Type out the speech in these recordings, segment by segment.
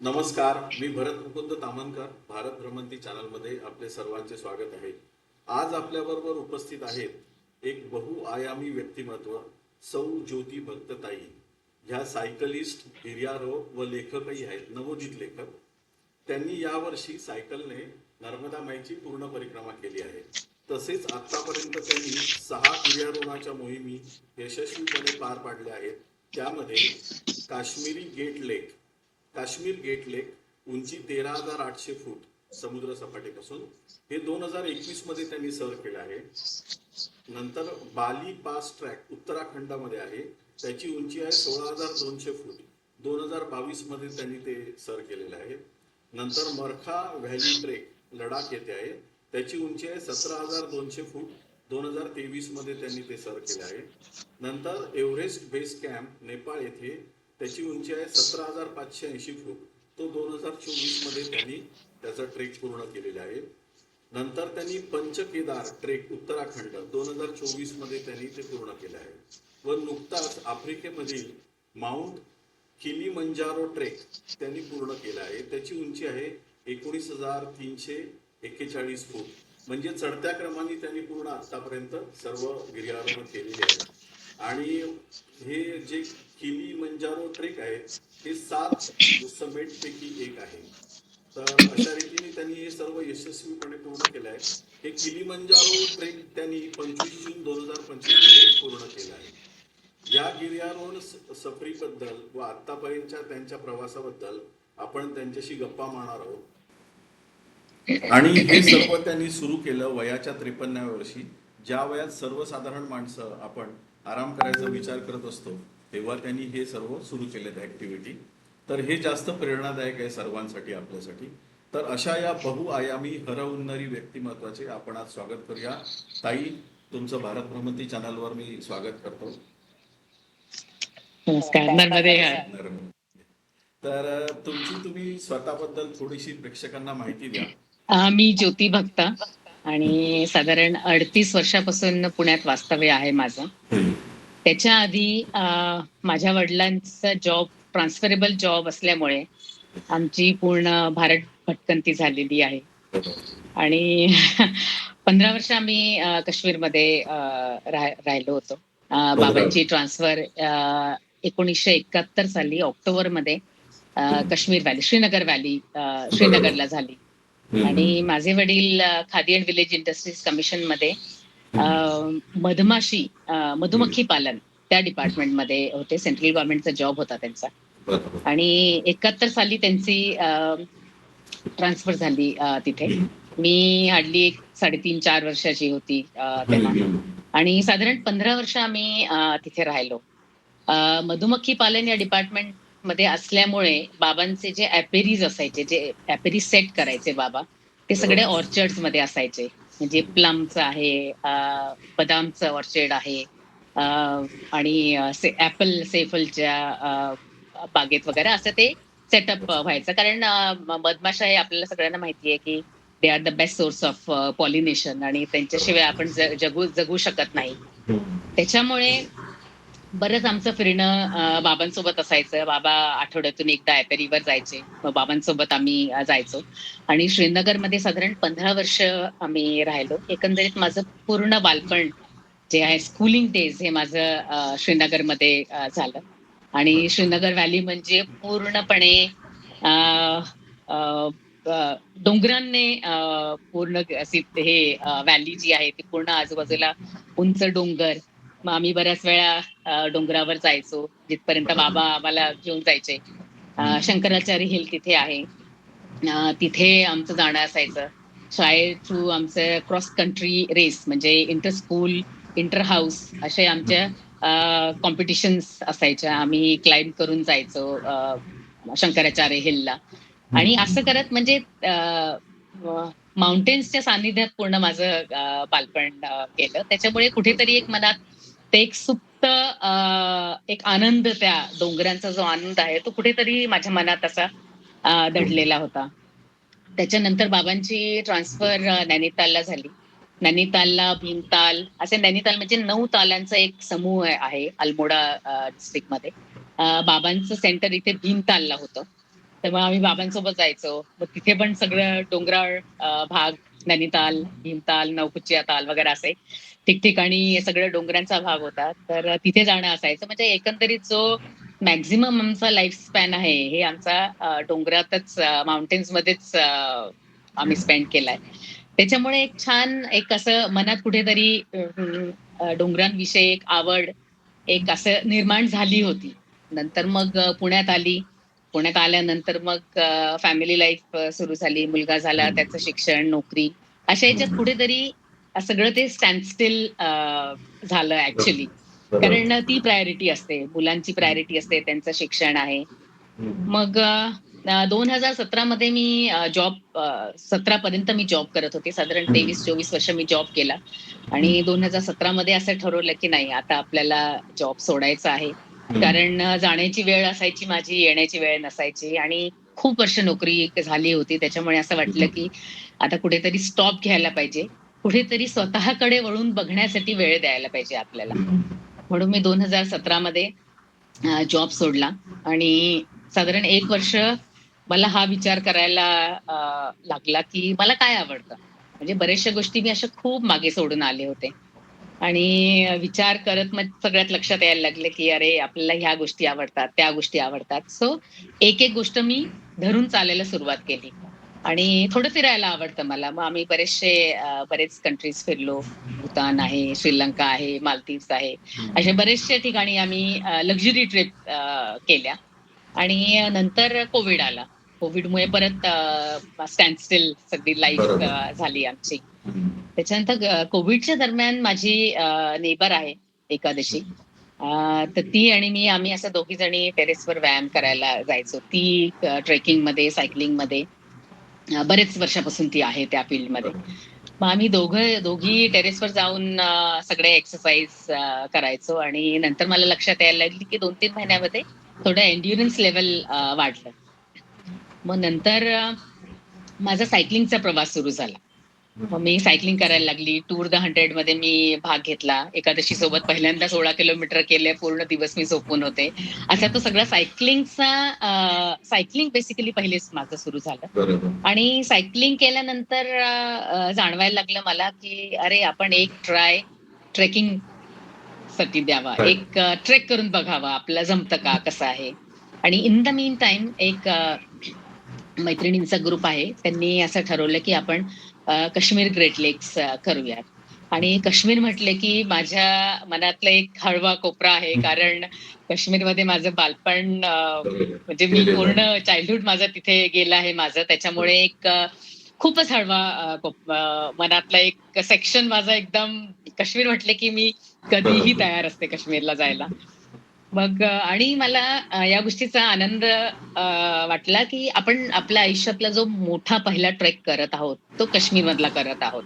नमस्कार, मी भरत मुकुंद तामणकर. भारत भ्रमंती चॅनलमध्ये आपले सर्वांचे स्वागत आहे. आज आपल्याबरोबर उपस्थित आहेत एक बहुआयामी व्यक्तिमत्व, सौ ज्योती भक्तताई. ह्या सायकलिस्ट, गिर्यारोह व लेखकही आहेत, नवोदित लेखक. त्यांनी यावर्षी सायकलने नर्मदा माईची पूर्ण परिक्रमा केली आहे. तसेच आतापर्यंत त्यांनी 6 गिर्यारोहणाच्या मोहिमी यशस्वीपणे पार पाडल्या आहेत. त्यामध्ये काश्मीरी गेट लेक काश्मीर गेट लेक उंची 13,800 फूट समुद्र सपाटीपासून, हे 2021 मध्ये त्यांनी सर केलं आहे. नंतर बाली पास ट्रॅक उत्तराखंडमध्ये आहे, त्याची उंची आहे 16,200 फूट, 2022 मध्ये त्यांनी ते सर केलेलं आहे. नंतर मरखा व्हॅली ट्रेक लडाख येथे आहे, त्याची उंची आहे 17,200 फूट, 2023 मध्ये त्यांनी ते सर केले आहे. नंतर एव्हरेस्ट बेस कॅम्प नेपाळ येथे, त्याची उंची आहे 17,580 फूट, तो 2024 मध्ये त्यांनी त्याचा ट्रेक पूर्ण केलेला आहे. नंतर त्यांनी पंचकेदार ट्रेक उत्तराखंड 2024 मध्ये त्यांनी ते पूर्ण केले आहे. व नुकताच आफ्रिकेमधील माउंट किलीमंजारो ट्रेक त्यांनी पूर्ण केला आहे, त्याची उंची आहे 19,341 फूट. म्हणजे चढत्या क्रमाने त्यांनी पूर्ण आतापर्यंत सर्व गिर्यारोहण केलेले आहे. आणि हे जे किलीमंजारो ट्रेक आहे, हे 7 समेट पैकी एक आहे. तर अशा रीतीने त्यांनी हे सर्व यशस्वीपणे पूर्ण केलं आहे. हे किलीमंजारो ट्रेक त्यांनी 25 जून 2025 मध्ये पूर्ण केलं आहे. या गिर्यारोहण सफरीबद्दल व आतापर्यंतच्या त्यांच्या प्रवासाबद्दल आपण त्यांच्याशी गप्पा मारणार आहोत. आणि हे सर्व त्यांनी सुरू केलं वयाच्या 53व्या वर्षी, ज्या वयात सर्वसाधारण माणसं आपण आराम करायचा विचार करत असतो, तेव्हा त्यांनी हे सर्व सुरू केलेत ऍक्टिव्हिटी. तर हे जास्त प्रेरणादायक आहे सर्वांसाठी, आपल्यासाठी. तर अशा या बहुआयामी हरहुन्नरी व्यक्तिमत्वाचे आपण आज स्वागत करूया. ताई, तुमचं भारत भ्रमंती चॅनलवर मी स्वागत करतो. नमस्कार. नर्मदे हर. तर तुम्ही स्वतःबद्दल थोडीशी प्रेक्षकांना माहिती द्या. मी ज्योती भक्ता आणि साधारण 38 वर्षापासून पुण्यात वास्तव्य आहे माझं. त्याच्या आधी माझ्या वडिलांचा जॉब ट्रान्सफरेबल जॉब असल्यामुळे आमची पूर्ण भारत भटकंती झालेली आहे. आणि 15 वर्ष आम्ही काश्मीरमध्ये राहिलो होतो. बाबांची ट्रान्सफर 1971 साली ऑक्टोबरमध्ये काश्मीर व्हॅली, श्रीनगर व्हॅली, श्रीनगरला झाली. आणि माझे वडील khadi and village industries commission मध्ये मधुमक्खी पालन त्या डिपार्टमेंटमध्ये होते. सेंट्रल गव्हर्नमेंटचा जॉब होता त्यांचा. आणि 71 साली त्यांची ट्रान्सफर झाली तिथे. मी हार्डली 3.5-4 वर्षाची होती तेव्हा. आणि साधारण 15 वर्ष आम्ही तिथे राहिलो. मधुमक्खी पालन या डिपार्टमेंट मध्ये असल्यामुळे बाबांचे जे ऍपेरीज असायचे, जे ऍपेरीज सेट करायचे बाबा, ते सगळे ऑर्चर्ड्स मध्ये असायचे. म्हणजे प्लमचं आहे, बदामचं ऑर्चर्ड आहे, आणि ऍपल सेफलच्या बागेत वगैरे असं ते सेटअप व्हायचं. कारण मधमाशा हे आपल्याला सगळ्यांना माहिती आहे की they are the best source of pollination, आणि त्यांच्याशिवाय आपण जगू शकत नाही. त्याच्यामुळे बरंच आमचं फिरणं बाबांसोबत असायचं. बाबा आठवड्यातून एकदा ऍपेरीवर जायचे, मग बाबांसोबत आम्ही जायचो. आणि श्रीनगरमध्ये साधारण 15 वर्ष आम्ही राहिलो. एकंदरीत माझं पूर्ण बालपण जे आहे, स्कूलिंग डेज, हे माझं श्रीनगरमध्ये झालं. आणि श्रीनगर व्हॅली म्हणजे पूर्णपणे डोंगरांनी पूर्ण अशी हे व्हॅली जी आहे ती पूर्ण आजूबाजूला उंच डोंगर. मग आम्ही बऱ्याच वेळा डोंगरावर जायचो, जिथपर्यंत बाबा आम्हाला घेऊन जायचे. शंकराचार्य हिल तिथे आहे, तिथे आमचं जाणं असायचं. शाळेत थ्रू आमचं क्रॉस कंट्री रेस, म्हणजे इंटर स्कूल, इंटर हाऊस असे आमच्या कॉम्पिटिशन्स असायच्या. आम्ही क्लाइंब करून जायचो शंकराचार्य हिलला. आणि असं करत म्हणजे माउंटेन्सच्या सानिध्यात पूर्ण माझं बालपण गेलं. त्याच्यामुळे कुठेतरी एक मनात ते एक सुप्त एक आनंद, त्या डोंगरांचा जो आनंद आहे तो कुठेतरी माझ्या मनात असा दडलेला होता. त्याच्यानंतर बाबांची ट्रान्सफर नैनितालला झाली. नैनितालला भीमताल असे, नैनिताल म्हणजे 9 तालांचा एक समूह आहे अल्मोडा डिस्ट्रिक्टमध्ये. बाबांचं सेंटर इथे भीमतालला होतं. तर मग आम्ही बाबांसोबत जायचो. मग तिथे पण सगळं डोंगराळ भाग, नैनिताल, भीमताल, नवकुचिया ताल वगैरे असे ठिकठिकाणी सगळं डोंगरांचा भाग होता. तर तिथे जाणं असायचं. म्हणजे एकंदरीत जो मॅक्झिमम आमचा लाईफ स्पॅन आहे, हे आमचा डोंगरातच माउंटेन्समध्येच आम्ही स्पेंड केलाय. त्याच्यामुळे एक छान एक असं मनात कुठेतरी डोंगरांविषयी एक आवड एक असं निर्माण झाली होती. नंतर मग पुण्यात आली. पुण्यात आल्यानंतर मग फॅमिली लाईफ सुरू झाली. मुलगा झाला, हम्म. त्याचं शिक्षण, नोकरी अशा ह्याच्यात हम्म. कुठेतरी सगळं ते स्टँडस्टिल झालं ऍक्च्युली. बरोबर. कारण ती प्रायोरिटी असते. मुलांची प्रायोरिटी असते, त्यांचं शिक्षण आहे. हम्म. मग 2017 मध्ये मी जॉब 17 पर्यंत मी जॉब करत होते. साधारण हम्म. 23-24 वर्ष मी जॉब केला. आणि 2017 मध्ये असं ठरवलं की नाही आता आपल्याला जॉब सोडायचा आहे. कारण जाण्याची वेळ असायची माझी, येण्याची वेळ नसायची आणि खूप वर्ष नोकरी झाली होती. त्याच्यामुळे असं वाटलं की आता कुठेतरी स्टॉप घ्यायला पाहिजे. कुठेतरी स्वतःकडे वळून बघण्यासाठी वेळ द्यायला पाहिजे आपल्याला. म्हणून मी 2017 मध्ये जॉब सोडला आणि साधारण 1 वर्ष मला हा विचार करायला लागला, की मला काय आवडतं? म्हणजे बऱ्याचशा गोष्टी मी अशा खूप मागे सोडून आले होते. आणि विचार करत मग सगळ्यात लक्षात यायला लागलं, की अरे आपल्याला ह्या गोष्टी आवडतात, त्या गोष्टी आवडतात. सो एक-एक गोष्ट मी धरून चालायला सुरुवात केली. आणि थोडं फिरायला आवडतं मला. मग आम्ही बरेच कंट्रीज फिरलो. भूतान आहे, श्रीलंका आहे, मालदीव्स आहे. अशा बरेचशा ठिकाणी आम्ही लक्झरी ट्रिप केल्या आणि नंतर कोविड आला. कोविडमुळे परत स्टँडस्टिल सगळी लाईफ बरोबर. झाली आमची. त्याच्यानंतर कोविडच्या दरम्यान माझी नेबर आहे एकादशी. तर ती आणि मी आम्ही असं दोघी जणी टेरेसवर व्यायाम करायला जायचो. ती ट्रेकिंगमध्ये, सायकलिंगमध्ये बरेच वर्षापासून ती आहे त्या फील्डमध्ये. मग आम्ही दोघी टेरेसवर जाऊन सगळे एक्सरसाइज करायचो आणि नंतर मला लक्षात यायला लागली, की 2-3 महिन्यामध्ये थोडं एन्ड्युरन्स लेव्हल वाढलं. मग नंतर माझा सायकलिंगचा प्रवास सुरू झाला. मग मी सायकलिंग करायला लागली. टूर द 100 मध्ये मी भाग घेतला. एकादशी सोबत पहिल्यांदा 16 किलोमीटर केले. पूर्ण दिवस मी झोपून होते. असा तो सगळा सायकलिंग बेसिकली पहिलेच माझं सुरू झालं. बरोबर. आणि सायकलिंग केल्यानंतर जाणवायला लागलं मला, की अरे आपण एक ट्रेकिंग साठी द्यावा. Right. एक ट्रेक करून बघावा. आपल्याला जमतं का? कसं आहे? आणि इन द मीन टाईम एक मैत्रिणींचा ग्रुप आहे. त्यांनी असं ठरवलं, की आपण काश्मीर ग्रेट लेक्स करूयात. आणि काश्मीर म्हटले, की माझ्या मनातला एक हळवा कोपरा आहे. कारण काश्मीरमध्ये माझं बालपण बरोबर. म्हणजे मी गेलेलं पूर्ण आहे. चाइल्डहुड माझं तिथे गेलं आहे माझं. त्याच्यामुळे एक खूपच हळवा मनातला एक सेक्शन माझा एकदम काश्मीर म्हटले, की मी कधीही बरोबर. तयार असते काश्मीरला जायला. मग आणि मला या गोष्टीचा आनंद वाटला, की आपण आपल्या आयुष्यातला जो मोठा पहिला ट्रेक करत आहोत, तो काश्मीरमधला करत आहोत.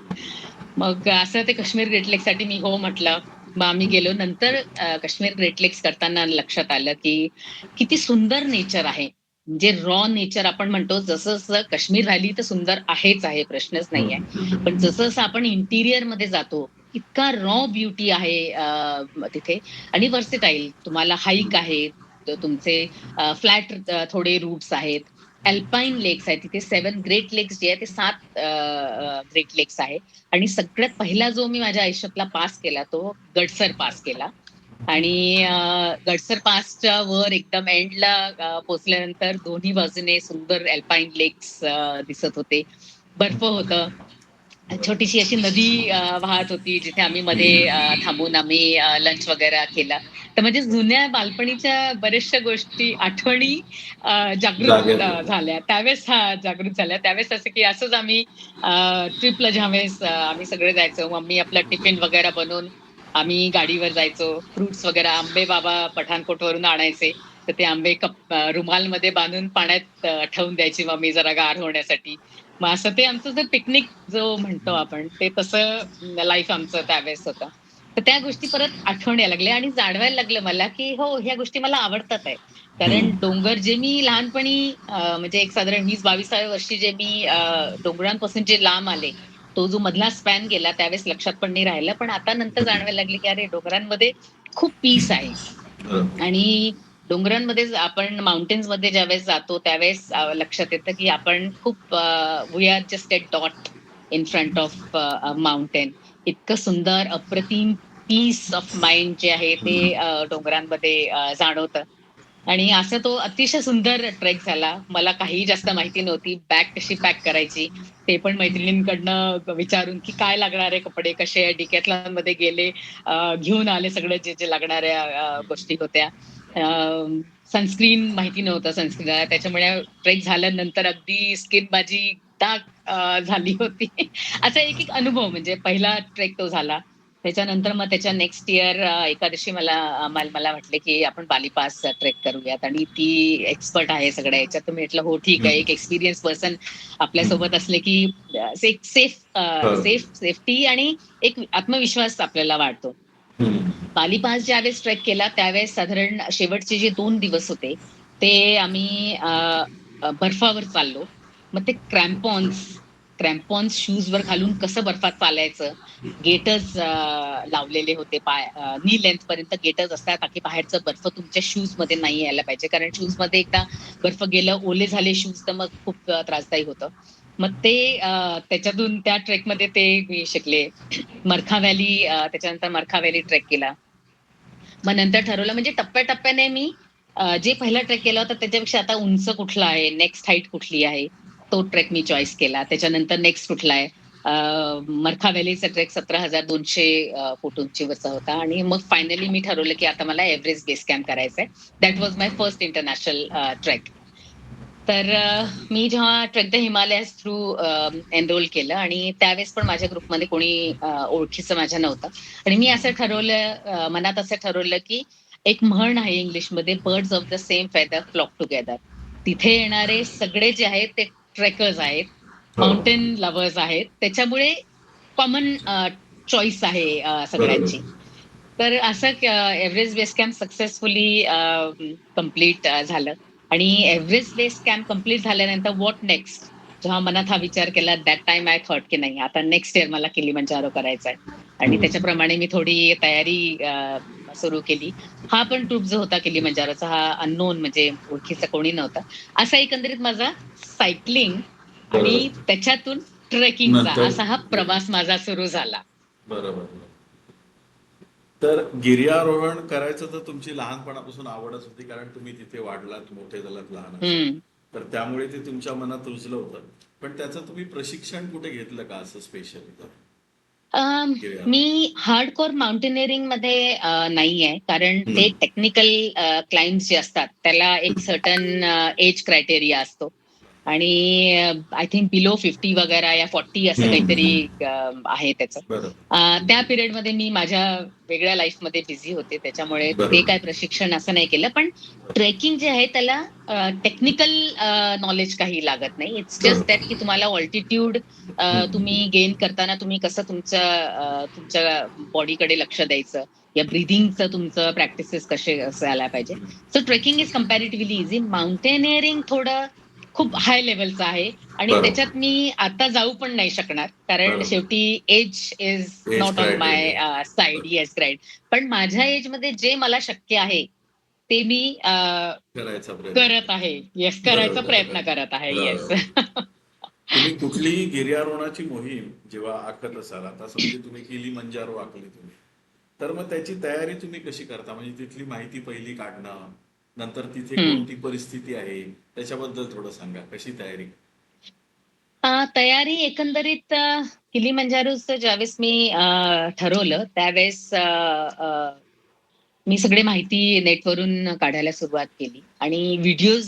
मग असं ते काश्मीर ग्रेट लेकसाठी मी हो म्हटलं. मग आम्ही गेलो. नंतर काश्मीर ग्रेट लेक्स करताना लक्षात आलं, की किती सुंदर नेचर आहे. म्हणजे रॉ नेचर आपण म्हणतो, जसं-जसं काश्मीर व्हॅली तर सुंदर आहेच आहे, प्रश्नच नाहीये. पण जसं-जसं आपण इंटिरियरमध्ये जातो, इतका रॉ ब्युटी आहे तिथे आणि व्हर्सेटाईल. तुम्हाला हाईक आहे, तुमचे फ्लॅट थोडे रूट्स आहेत. अल्पाईन लेक्स आहेत. तिथे 7 ग्रेट लेक्स जे आहेत ते 7 ग्रेट लेक्स आहेत. आणि सगळ्यात पहिला जो मी माझ्या आयुष्यातला पास केला तो गडसर पास केला. आणि गडसर पासच्या वर एकदम एंडला पोहोचल्यानंतर दोन्ही बाजूने सुंदर अल्पाईन लेक्स दिसत होते. बर्फ होतं. छोटीशी अशी नदी वाहत होती जिथे आम्ही मध्ये थांबून आम्ही लंच वगैरे केला. तर म्हणजे जुन्या बालपणीच्या बऱ्याचशा गोष्टी आठवणी जागृत जागेत होतं. झाल्या. त्यावेळेस जागृत झाल्या. त्यावेळेस असं की असंच आम्ही ट्रिपला ज्यावेळेस आम्ही सगळे जायचो. मम्मी आपला टिफिन वगैरे बनवून आम्ही गाडीवर जायचो. फ्रुट्स वगैरे आंबे बाबा पठाणकोटवरून आणायचे. तर ते आंबे रुमालमध्ये बांधून पाण्यात ठेवून द्यायची मम्मी जरा गार होण्यासाठी. मग असं ते आमचं जे पिकनिक जो म्हणतो आपण ते तसं लाईफ आमचं त्यावेळेस होतं. तर त्या गोष्टी परत आठवण यायला लागल्या आणि जाणवायला लागलं मला, की हो ह्या गोष्टी मला आवडतात आहे. कारण डोंगर जे मी लहानपणी म्हणजे एक साधारण 20-22व्या वर्षी जे मी डोंगरांपासून जे लांब आले, तो जो मधला स्पॅन गेला त्यावेळेस लक्षात पण नाही राहिलं. पण आता नंतर जाणवायला लागले, की अरे डोंगरांमध्ये खूप पीस आहे. बरोबर. आणि डोंगरांमध्ये आपण माउंटेन्स मध्ये ज्यावेळेस जातो त्यावेळेस लक्षात येतं की आपण खूप we are just a dot in front of mountain. इतकं सुंदर अप्रतिम पीस ऑफ माइंड जे आहे ते डोंगरांमध्ये जाणवतं. आणि असा तो अतिशय सुंदर ट्रेक झाला. मला काही जास्त माहिती नव्हती. बॅग कशी पॅक करायची, ते पण मैत्रिणींकडनं विचारून, की काय लागणार आहे कपडे, कसे आहे. डिकॅथलॉनमध्ये गेले, घेऊन आले सगळं जे लागणाऱ्या गोष्टी होत्या. सनस्क्रीन माहिती नव्हतं सनस्क्रीन त्याच्यामुळे ट्रेक झाल्यानंतर अगदी स्किन माझी डाग झाली होती. असा एक अनुभव म्हणजे पहिला ट्रेक तो झाला. त्याच्यानंतर मग त्याच्या नेक्स्ट इयर एका दिवशी मला म्हटले, की आपण बाली पास ट्रेक करूयात आणि ती एक्सपर्ट आहे सगळ्या ह्याच्यात. तर मी म्हटलं, "हो ठीक आहे." एक एक्सपिरियन्स पर्सन आपल्यासोबत असले, की एक सेफ्टी आणि एक आत्मविश्वास आपल्याला वाढतो. बाली पास ज्यावेळेस ट्रेक केला त्यावेळेस साधारण शेवटचे जे 2 दिवस होते, ते आम्ही बर्फावर चाललो. मग ते क्रॅम्पॉन्स शूजवर घालून कसं बर्फात चालायचं. गेटर्स लावलेले होते नी लेंथ पर्यंत गेटर्स असतात, ताकी बाहेरचा बर्फ तुमच्या शूजमध्ये नाही यायला पाहिजे. कारण शूजमध्ये एकदा बर्फ गेलं, ओले झाले शूज तर मग खूप त्रासदायी होतं. मग ते त्याच्यातून त्या ट्रेकमध्ये ते मी शिकले. मरखा व्हॅली त्याच्यानंतर मरखा व्हॅली ट्रेक केला. मग नंतर ठरवलं म्हणजे टप्प्याटप्प्याने मी जे पहिला ट्रेक केला होता त्याच्यापेक्षा आता उंच कुठला आहे, नेक्स्ट हाईट कुठली आहे, तो ट्रेक मी चॉईस केला. त्याच्यानंतर नेक्स्ट कुठला आहे, मरखा व्हॅलीचा ट्रेक 17,200 फूट उंचीवरचा होता आणि मग फायनली मी ठरवलं की आता मला एव्हरेस्ट बेस कॅम्प करायचंय. That was my first international trek. तर मी जेव्हा trek the Himalayas through enrol केलं आणि त्यावेळेस पण माझ्या ग्रुपमध्ये कोणी ओळखीचं माझ्या नव्हतं. आणि मी असं ठरवलं मनात असं ठरवलं की एक म्हण आहे इंग्लिशमध्ये, birds of the same feather flock together. तिथे येणारे सगळे जे आहेत ते ट्रेकर्स आहेत, हो. माउंटेन लव्हर्स आहेत. त्याच्यामुळे कॉमन चॉईस आहे बरोबर. सगळ्यांची. तर असं Everest base camp successfully complete झालं. आणि एव्हरेस्ट बेस कॅम्प कंप्लीट झाल्यानंतर व्हॉट नेक्स्ट? जेव्हा मनात हा विचार केला दॅट टाइम आय थॉट की नाही आता नेक्स्ट इयर मला किलिमंजारो करायचा आहे. आणि त्याच्याप्रमाणे मी थोडी तयारी सुरू केली. हा पण ट्रूप जो होता किलिमंजारोचा हा अननोन म्हणजे ओळखीचा कोणी नव्हता. असा एकंदरीत माझा सायकलिंग आणि बरोबर. त्याच्यातून ट्रेकिंगचा नंतर असा हा प्रवास माझा सुरू झाला. बरोबर. तर गिर्यारोहण करायचं तर तुमची लहानपणापासून आवडच होती, कारण तुम्ही तिथे वाढलात, मोठे झालात लहान असताना. हम्म. तर त्यामुळे ते तुमच्या मनात रुजलं होतं. पण त्याचं तुम्ही प्रशिक्षण कुठे घेतलं का असं स्पेशल मी गिर्यारोहण? हार्डकोर माउंटेनिअरिंग मध्ये नाहीये. कारण ते टेक्निकल क्लाइम्ब्स जे असतात त्याला एक सर्टन एज क्रायटेरिया असतो. आणि आय थिंक बिलो 50 वगैरे या 40 असं काहीतरी आहे त्याचं. बरं. त्या पिरियडमध्ये मी माझ्या वेगळ्या लाईफमध्ये बिझी होते. त्याच्यामुळे ते बरोबर. काय प्रशिक्षण असं नाही केलं. पण ट्रेकिंग जे आहे त्याला टेक्निकल नॉलेज काही लागत नाही. इट्स जस्ट दॅट बरोबर. की तुम्हाला ऑल्टिट्यूड तुम्ही गेन करताना तुम्ही कसं तुमच्या बॉडीकडे लक्ष द्यायचं, या ब्रीथिंगचं तुमचं प्रॅक्टिसेस कसे असायला पाहिजे. So trekking is comparatively easy. Mountaineering थोडं खूप हाय लेव्हलचं आहे आणि बरोबर. त्याच्यात मी आता जाऊ पण नाही शकणार. कारण बरोबर. शेवटी age is age not on my criteria. Side. Yes, right. पण माझ्या एजमध्ये जे मला शक्य आहे ते मी करायचा प्रयत्न करत केला. आहे. येस, करायचा बरोबर. प्रयत्न करत आहे. येस. बरोबर. तुम्ही कुठलीही गिर्यारोहणाची मोहीम जेव्हा आखत असाल, आता समजा तुम्ही किलिमंजारो आखली तुम्ही, तर मग त्याची तयारी तुम्ही कशी करता? म्हणजे तिथली माहिती पहिली काढणं, नंतर तिथे कोणती परिस्थिती आहे, त्याच्याबद्दल थोडं सांगा. कशी तयारी? तयारी एकंदरीत किलिमंजारोचं ज्यावेळेस मी ठरवलं त्यावेळेस मी सगळी माहिती नेटवरून काढायला सुरुवात केली आणि व्हिडिओज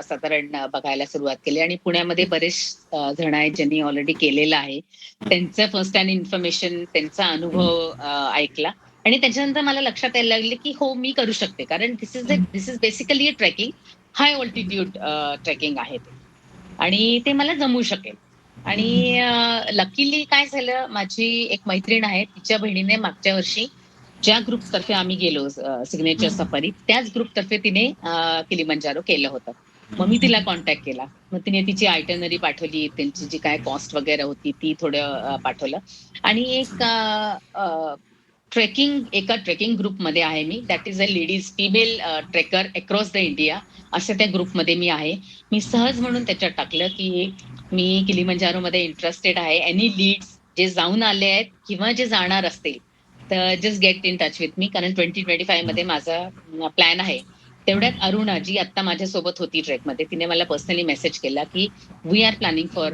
साधारण बघायला सुरुवात केली आणि पुण्यामध्ये बरेच जण आहेत ज्यांनी ऑलरेडी केलेलं आहे. त्यांचं फर्स्ट हँड इन्फॉर्मेशन, त्यांचा अनुभव ऐकला आणि त्याच्यानंतर मला लक्षात यायला लागले की हो मी करू शकते. कारण this is basically a trekking. High altitude trekking आहे ते. आणि ते मला जमू शकेल. आणि लकीली काय झालं, माझी एक मैत्रीण आहे, तिच्या बहिणीने मागच्या वर्षी ज्या ग्रुपतर्फे आम्ही गेलो सिग्नेचर सफारी, त्याच ग्रुपतर्फे तिने किलिमंजारो केलं होतं. मग मी तिला कॉन्टॅक्ट केला. मग तिने तिची आयटनरी पाठवली, त्यांची जी काय कॉस्ट वगैरे होती ती थोडं पाठवलं. आणि एक ट्रेकिंग एका ट्रेकिंग ग्रुपमध्ये आहे मी. That is a ladies female trekker across the India असं त्या ग्रुपमध्ये मी आहे. मी सहज म्हणून त्याच्यात टाकलं, की मी किलिमंजारोमध्ये इंटरेस्टेड आहे. एनी लीड्स जे जाऊन आले आहेत किंवा जे जाणार असतील, तर just get in touch with me. कारण 2025 मध्ये माझा प्लॅन आहे. तेवढ्यात अरुणा जी आत्ता माझ्यासोबत होती ट्रेकमध्ये, तिने मला पर्सनली मेसेज केला, की "we are planning for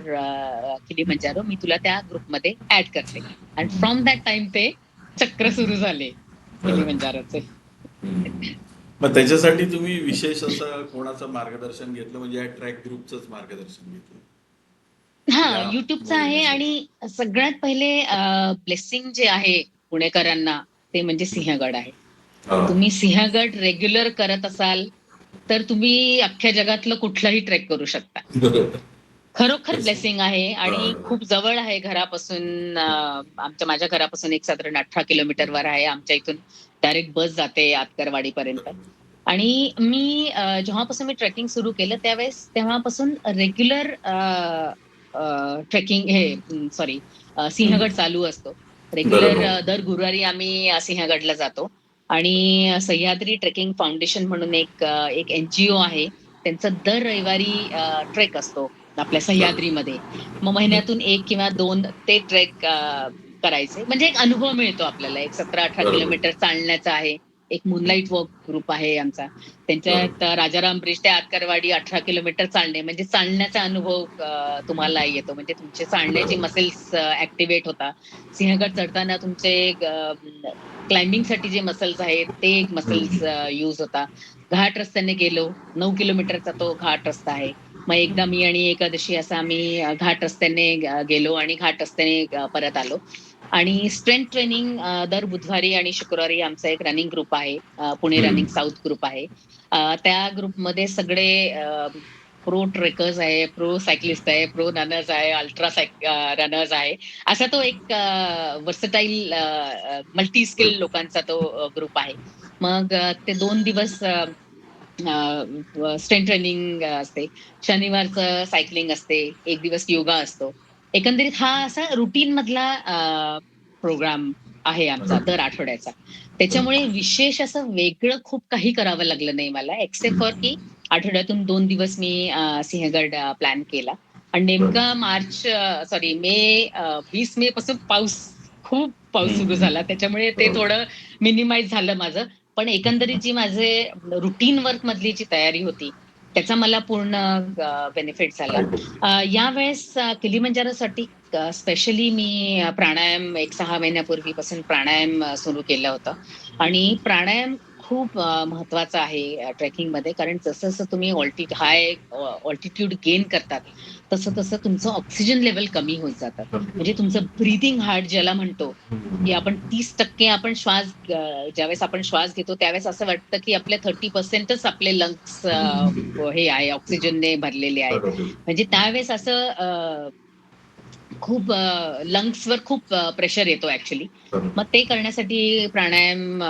Kilimanjaro. मी तुला त्या ग्रुपमध्ये ॲड करते." आणि फ्रॉम दॅट टाईम ते चक्र सुरू झाले किलिमंजारोचे. मग त्याच्यासाठी तुम्ही विशेष असं कोणाचं मार्गदर्शन घेतलं, म्हणजे या ट्रॅक ग्रुपचंच मार्गदर्शन घेतलं हां, या YouTubeचं आहे मोहिमेसाठी? आणि सगळ्यात पहिले ब्लेसिंग जे आहे पुणेकरांना, ते म्हणजे सिंहगड आहे. हा. तुम्ही सिंहगड रेग्युलर करत असाल, तर तुम्ही अख्ख्या जगातलं कुठलंही ट्रेक करू शकता. बरोबर. खरोखर तेच. ब्लेसिंग आहे हा, आणि हा. खूप जवळ आहे घरापासून. माझ्या घरापासून एक साधारण 18 किलोमीटरवर आहे. आमच्या इथून डायरेक्ट बस जाते आतकरवाडीपर्यंत. आणि मी जेव्हापासून मी ट्रेकिंग सुरू केलं तेव्हापासून रेग्युलर ट्रेकिंग सॉरी सिंहगड चालू असतो. रेग्युलर बरोबर. दर गुरुवारी आम्ही सिंहगडला जातो. आणि सह्याद्री ट्रेकिंग फाउंडेशन म्हणून एक एनजीओ आहे. त्यांचा दर रविवारी ट्रेक असतो आपल्या सह्याद्रीमध्ये. मग महिन्यातून 1 किंवा 2 ते ट्रेक करायचे. म्हणजे एक अनुभव मिळतो आपल्याला. एक 17-18 बरोबर. किलोमीटर चालण्याचा आहे. एक मूनलाईट वॉक ग्रुप आहे आमचा. त्यांच्यात बरोबर. राजाराम ब्रिज ते आतकरवाडी 18 किलोमीटर चालणे म्हणजे चालण्याचा अनुभव तुम्हाला येतो. म्हणजे तुमचे चालण्याचे बरोबर. मसल्स ॲक्टिव्हेट होतात. सिंहगड चढताना तुमचे क्लाइम्बिंगसाठी जे मसल्स आहेत ते मसल्स यूज होतात. घाट रस्त्याने गेलो. 9 किलोमीटरचा तो घाट रस्ता आहे. मग एकदा मी आणि एकादशी असं आम्ही घाट रस्त्याने गेलो आणि घाट रस्त्याने परत आलो. आणि स्ट्रेंथ ट्रेनिंग दर बुधवारी आणि शुक्रवारी आमचा एक रनिंग ग्रुप आहे. पुणे रनिंग साउथ ग्रुप आहे. त्या ग्रुपमध्ये सगळे प्रो ट्रेकर्स आहे, प्रो सायकलिस्ट आहे, प्रो रनर्स आहे, अल्ट्रा रनर्स आहे. असा तो एक व्हर्सटाईल मल्टी स्किल लोकांचा तो ग्रुप आहे. मग ते 2 दिवस स्ट्रेंथ ट्रेनिंग असते. शनिवारचं सायकलिंग असते. एक दिवस योगा असतो. एकंदरीत हा असा रुटीन मधला प्रोग्राम आहे आमचा दर आठवड्याचा. त्याच्यामुळे विशेष असं वेगळं खूप काही करावं लागलं नाही मला एक्सेप्ट फॉर की आठवड्यातून 2 दिवस मी सिंहगड प्लॅन केला. आणि नेमका मे 20 मे पासून खूप पाऊस सुरू झाला. त्याच्यामुळे ते थोडं मिनिमाइज झालं माझं. पण एकंदरीत जी माझे रुटीन वर्क मधली जी तयारी होती, त्याचा मला पूर्ण बेनिफिट झाला. यावेळेस किलिमंजारोसाठी स्पेशली मी प्राणायाम एक 6 महिन्यापूर्वीपासून प्राणायाम सुरू केलं होतं. आणि प्राणायाम खूप महत्वाचा आहे ट्रेकिंगमध्ये. कारण जसं-जसं तुम्ही ऑल्टिट्यूड गेन करतात, तसं-तसं तुमचं ऑक्सिजन लेव्हल कमी होत जातं. म्हणजे तुमचं ब्रीथिंग हार्ट ज्याला म्हणतो, की आपण 30% आपण ज्यावेळेस आपण श्वास घेतो त्यावेळेस असं वाटतं, की आपल्या 30%च आपले लंग्स हे आहे ऑक्सिजनने भरलेले आहेत. म्हणजे त्यावेळेस असं खूप लंग्सवर खूप प्रेशर येतो ॲक्चुअली. मग ते करण्यासाठी प्राणायाम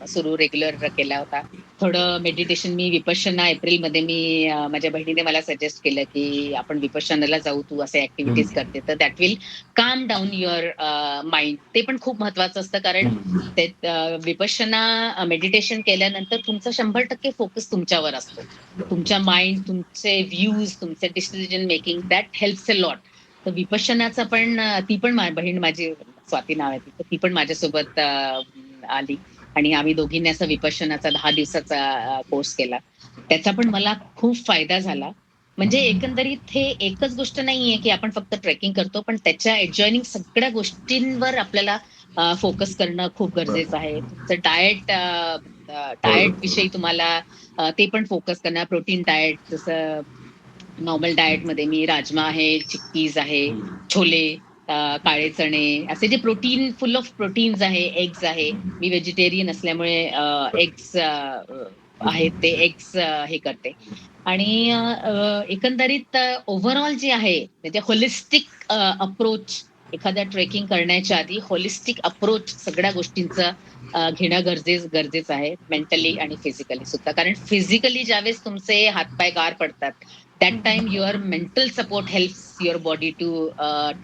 सुरू रेग्युलर केला होता. थोडं मेडिटेशन मी विपश्यना एप्रिलमध्ये माझ्या बहिणीने मला सजेस्ट केलं, की आपण विपश्यनाला जाऊ, तू असे ॲक्टिव्हिटीज करते तर that will calm down your mind. ते पण खूप महत्वाचं असतं कारण ते विपश्यना मेडिटेशन केल्यानंतर तुमचा 100% फोकस तुमच्यावर असतो. तुमच्या माइंड, तुमचे व्ह्यूज, तुमचे decision making that helps a lot. तर विपश्यनाचा पण ती पण बहीण माझी स्वाती नाव आहे तिचं. ती पण माझ्यासोबत आली आणि आम्ही दोघींनी असा विपश्यनाचा 10 दिवसाचा कोर्स केला. त्याचा पण मला खूप फायदा झाला. म्हणजे एकंदरीत हे एकच गोष्ट नाहीये, की आपण फक्त ट्रेकिंग करतो, पण त्याच्या एडजॉइनिंग सगळ्या गोष्टींवर आपल्याला फोकस करणं खूप गरजेचं आहे. तुमचं डायट विषयी तुम्हाला ते पण फोकस करणं. प्रोटीन डायट जसं नॉर्मल डायटमध्ये मी राजमा आहे, चिक्कीज आहे, छोले, काळे चणे असे जे फुल ऑफ प्रोटीन्स आहे, एग्ज आहे. मी व्हेजिटेरियन असल्यामुळे एग्ज आहेत ते एग्ज हे करते. आणि एकंदरीत ओव्हरऑल जे आहे म्हणजे होलिस्टिक अप्रोच एखाद्या ट्रेकिंग करण्याच्या आधी होलिस्टिक अप्रोच सगळ्या गोष्टींचा घेणं गरजेचं आहे. मेंटली आणि फिजिकली सुद्धा. कारण फिजिकली ज्यावेळेस तुमचे हातपाय गार पडतात, that time your mental support helps your body to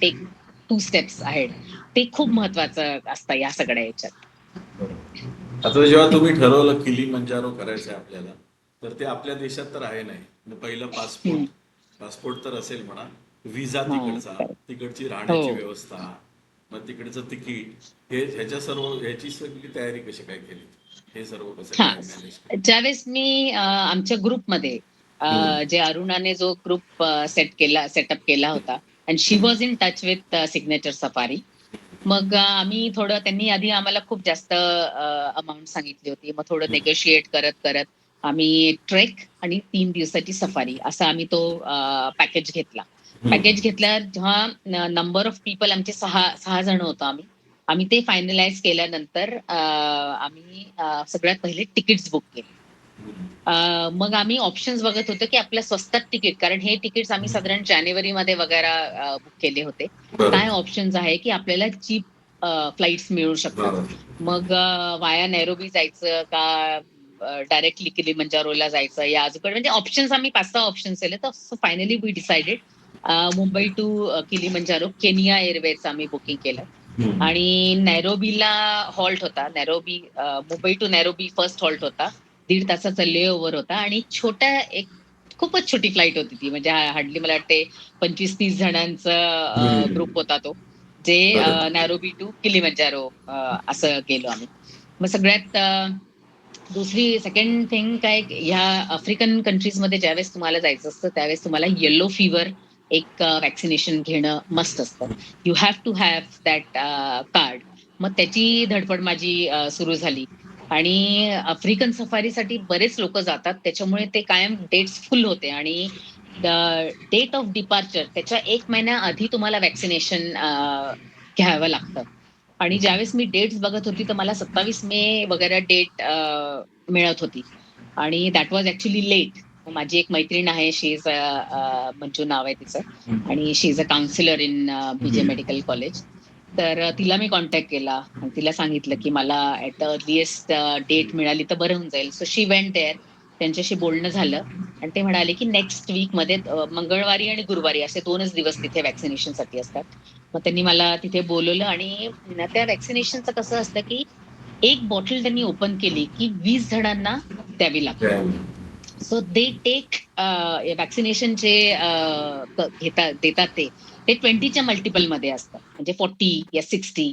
take 2 steps ahead. ते खूप महत्वाचं असतं या सगळ्या ह्याच्यात. आता जेव्हा तुम्ही ठरवलं किलीमंजारो करायचंय आपल्याला, तर ते आपल्या देशात तर आहे नाही. मग पहिलं हम्म. पासपोर्ट तर असेल म्हणा, विजा हा, तिकडचा, correct. तिकडची हो. राहण्याची व्यवस्था, मग तिकडचं तिकीट, ह्याची सगळी तयारी कशी काय केली? हे सर्व कसं हा, काय मॅनेज केलं? ज्यावेळेस मी आमच्या ग्रुपमध्ये हम्म. जे अरुणाने जो ग्रुप सेटअप केला होता, and she was in touch with signature safari. मग आम्ही थोडं, त्यांनी आधी आम्हाला खूप जास्त अमाऊंट सांगितली होती. मग थोडं नेगोशिएट करत करत आम्ही ट्रेक आणि 3 दिवसाची सफारी असा आम्ही तो पॅकेज घेतला. पॅकेज घेतल्यावर जेव्हा नंबर ऑफ पीपल आमचे 6 जण होतो आम्ही. आम्ही ते फायनलाइज केल्यानंतर आम्ही सगळ्यात पहिले तिकीट्स बुक केले. मग आम्ही ऑप्शन्स बघत होतो की आपल्या स्वस्तात तिकीट, कारण हे तिकीट्स आम्ही साधारण जानेवारीमध्ये वगैरे बुक केले होते. बरं. काय ऑप्शन्स आहे की आपल्याला चीप फ्लाइट्स मिळू शकतात. बरं. मग वाया नैरोबी जायचं का डायरेक्टली किलीमंजारोला जायचं या अजून, म्हणजे ऑप्शन्स आम्ही 5-6 ऑप्शन्स केले. तर finally we decided Mumbai to Kilimanjaro Kenya Airways आम्ही बुकिंग केलं. हम्म. आणि नैरोबीला हॉल्ट होता. Mumbai to Nairobi first halt होता. 1.5 तासाचा लेओव्हर होता आणि एक खूपच छोटी फ्लाईट होती ती, म्हणजे हार्डली मला वाटते 25-30 जणांचा ग्रुप होता तो, जे बरं. नैरोबी टू किलीमंजारो असं गेलो आम्ही. मग सगळ्यात सेकंड थिंग काय, ह्या आफ्रिकन कंट्रीजमध्ये ज्यावेळेस तुम्हाला जायचं असतं त्यावेळेस तुम्हाला येलो फीवर एक वॅक्सिनेशन घेणं मस्ट असतं. You have to have that card. मग त्याची धडपड माझी सुरू झाली. आणि आफ्रिकन सफारीसाठी बरेच लोक जातात, त्याच्यामुळे ते कायम डेट्स फुल होते. आणि डेट ऑफ डिपार्चर त्याच्या 1 महिन्या आधी तुम्हाला वॅक्सिनेशन घ्यावं लागतं. आणि ज्यावेळेस मी डेट्स बघत होती तर मला 27 मे वगैरे डेट मिळत होती. आणि दॅट वॉज ऍक्च्युली लेट. माझी एक मैत्रीण आहे, शी इज मंजू नाव आहे तिचं, आणि she is a counsellor in BJ medical college. तर तिला मी कॉन्टॅक्ट केला आणि तिला सांगितलं की मला ऍट द अर्लिएस्ट डेट मिळाली तर बरं होऊन जाईल. So she went there. त्यांच्याशी बोलणं झालं आणि ते म्हणाले की नेक्स्ट वीक मध्ये मंगळवारी आणि गुरुवारी असे 2च दिवस तिथे वॅक्सिनेशनसाठी असतात. मग त्यांनी मला तिथे बोलवलं आणि त्या वॅक्सिनेशनचं कसं असतं की एक बॉटल त्यांनी ओपन केली की 20 जणांना द्यावी लागते. सो दे टेक वॅक्सिनेशन जे देतात ते 20च्या मल्टिपलमध्ये असतं, म्हणजे 40 या 60.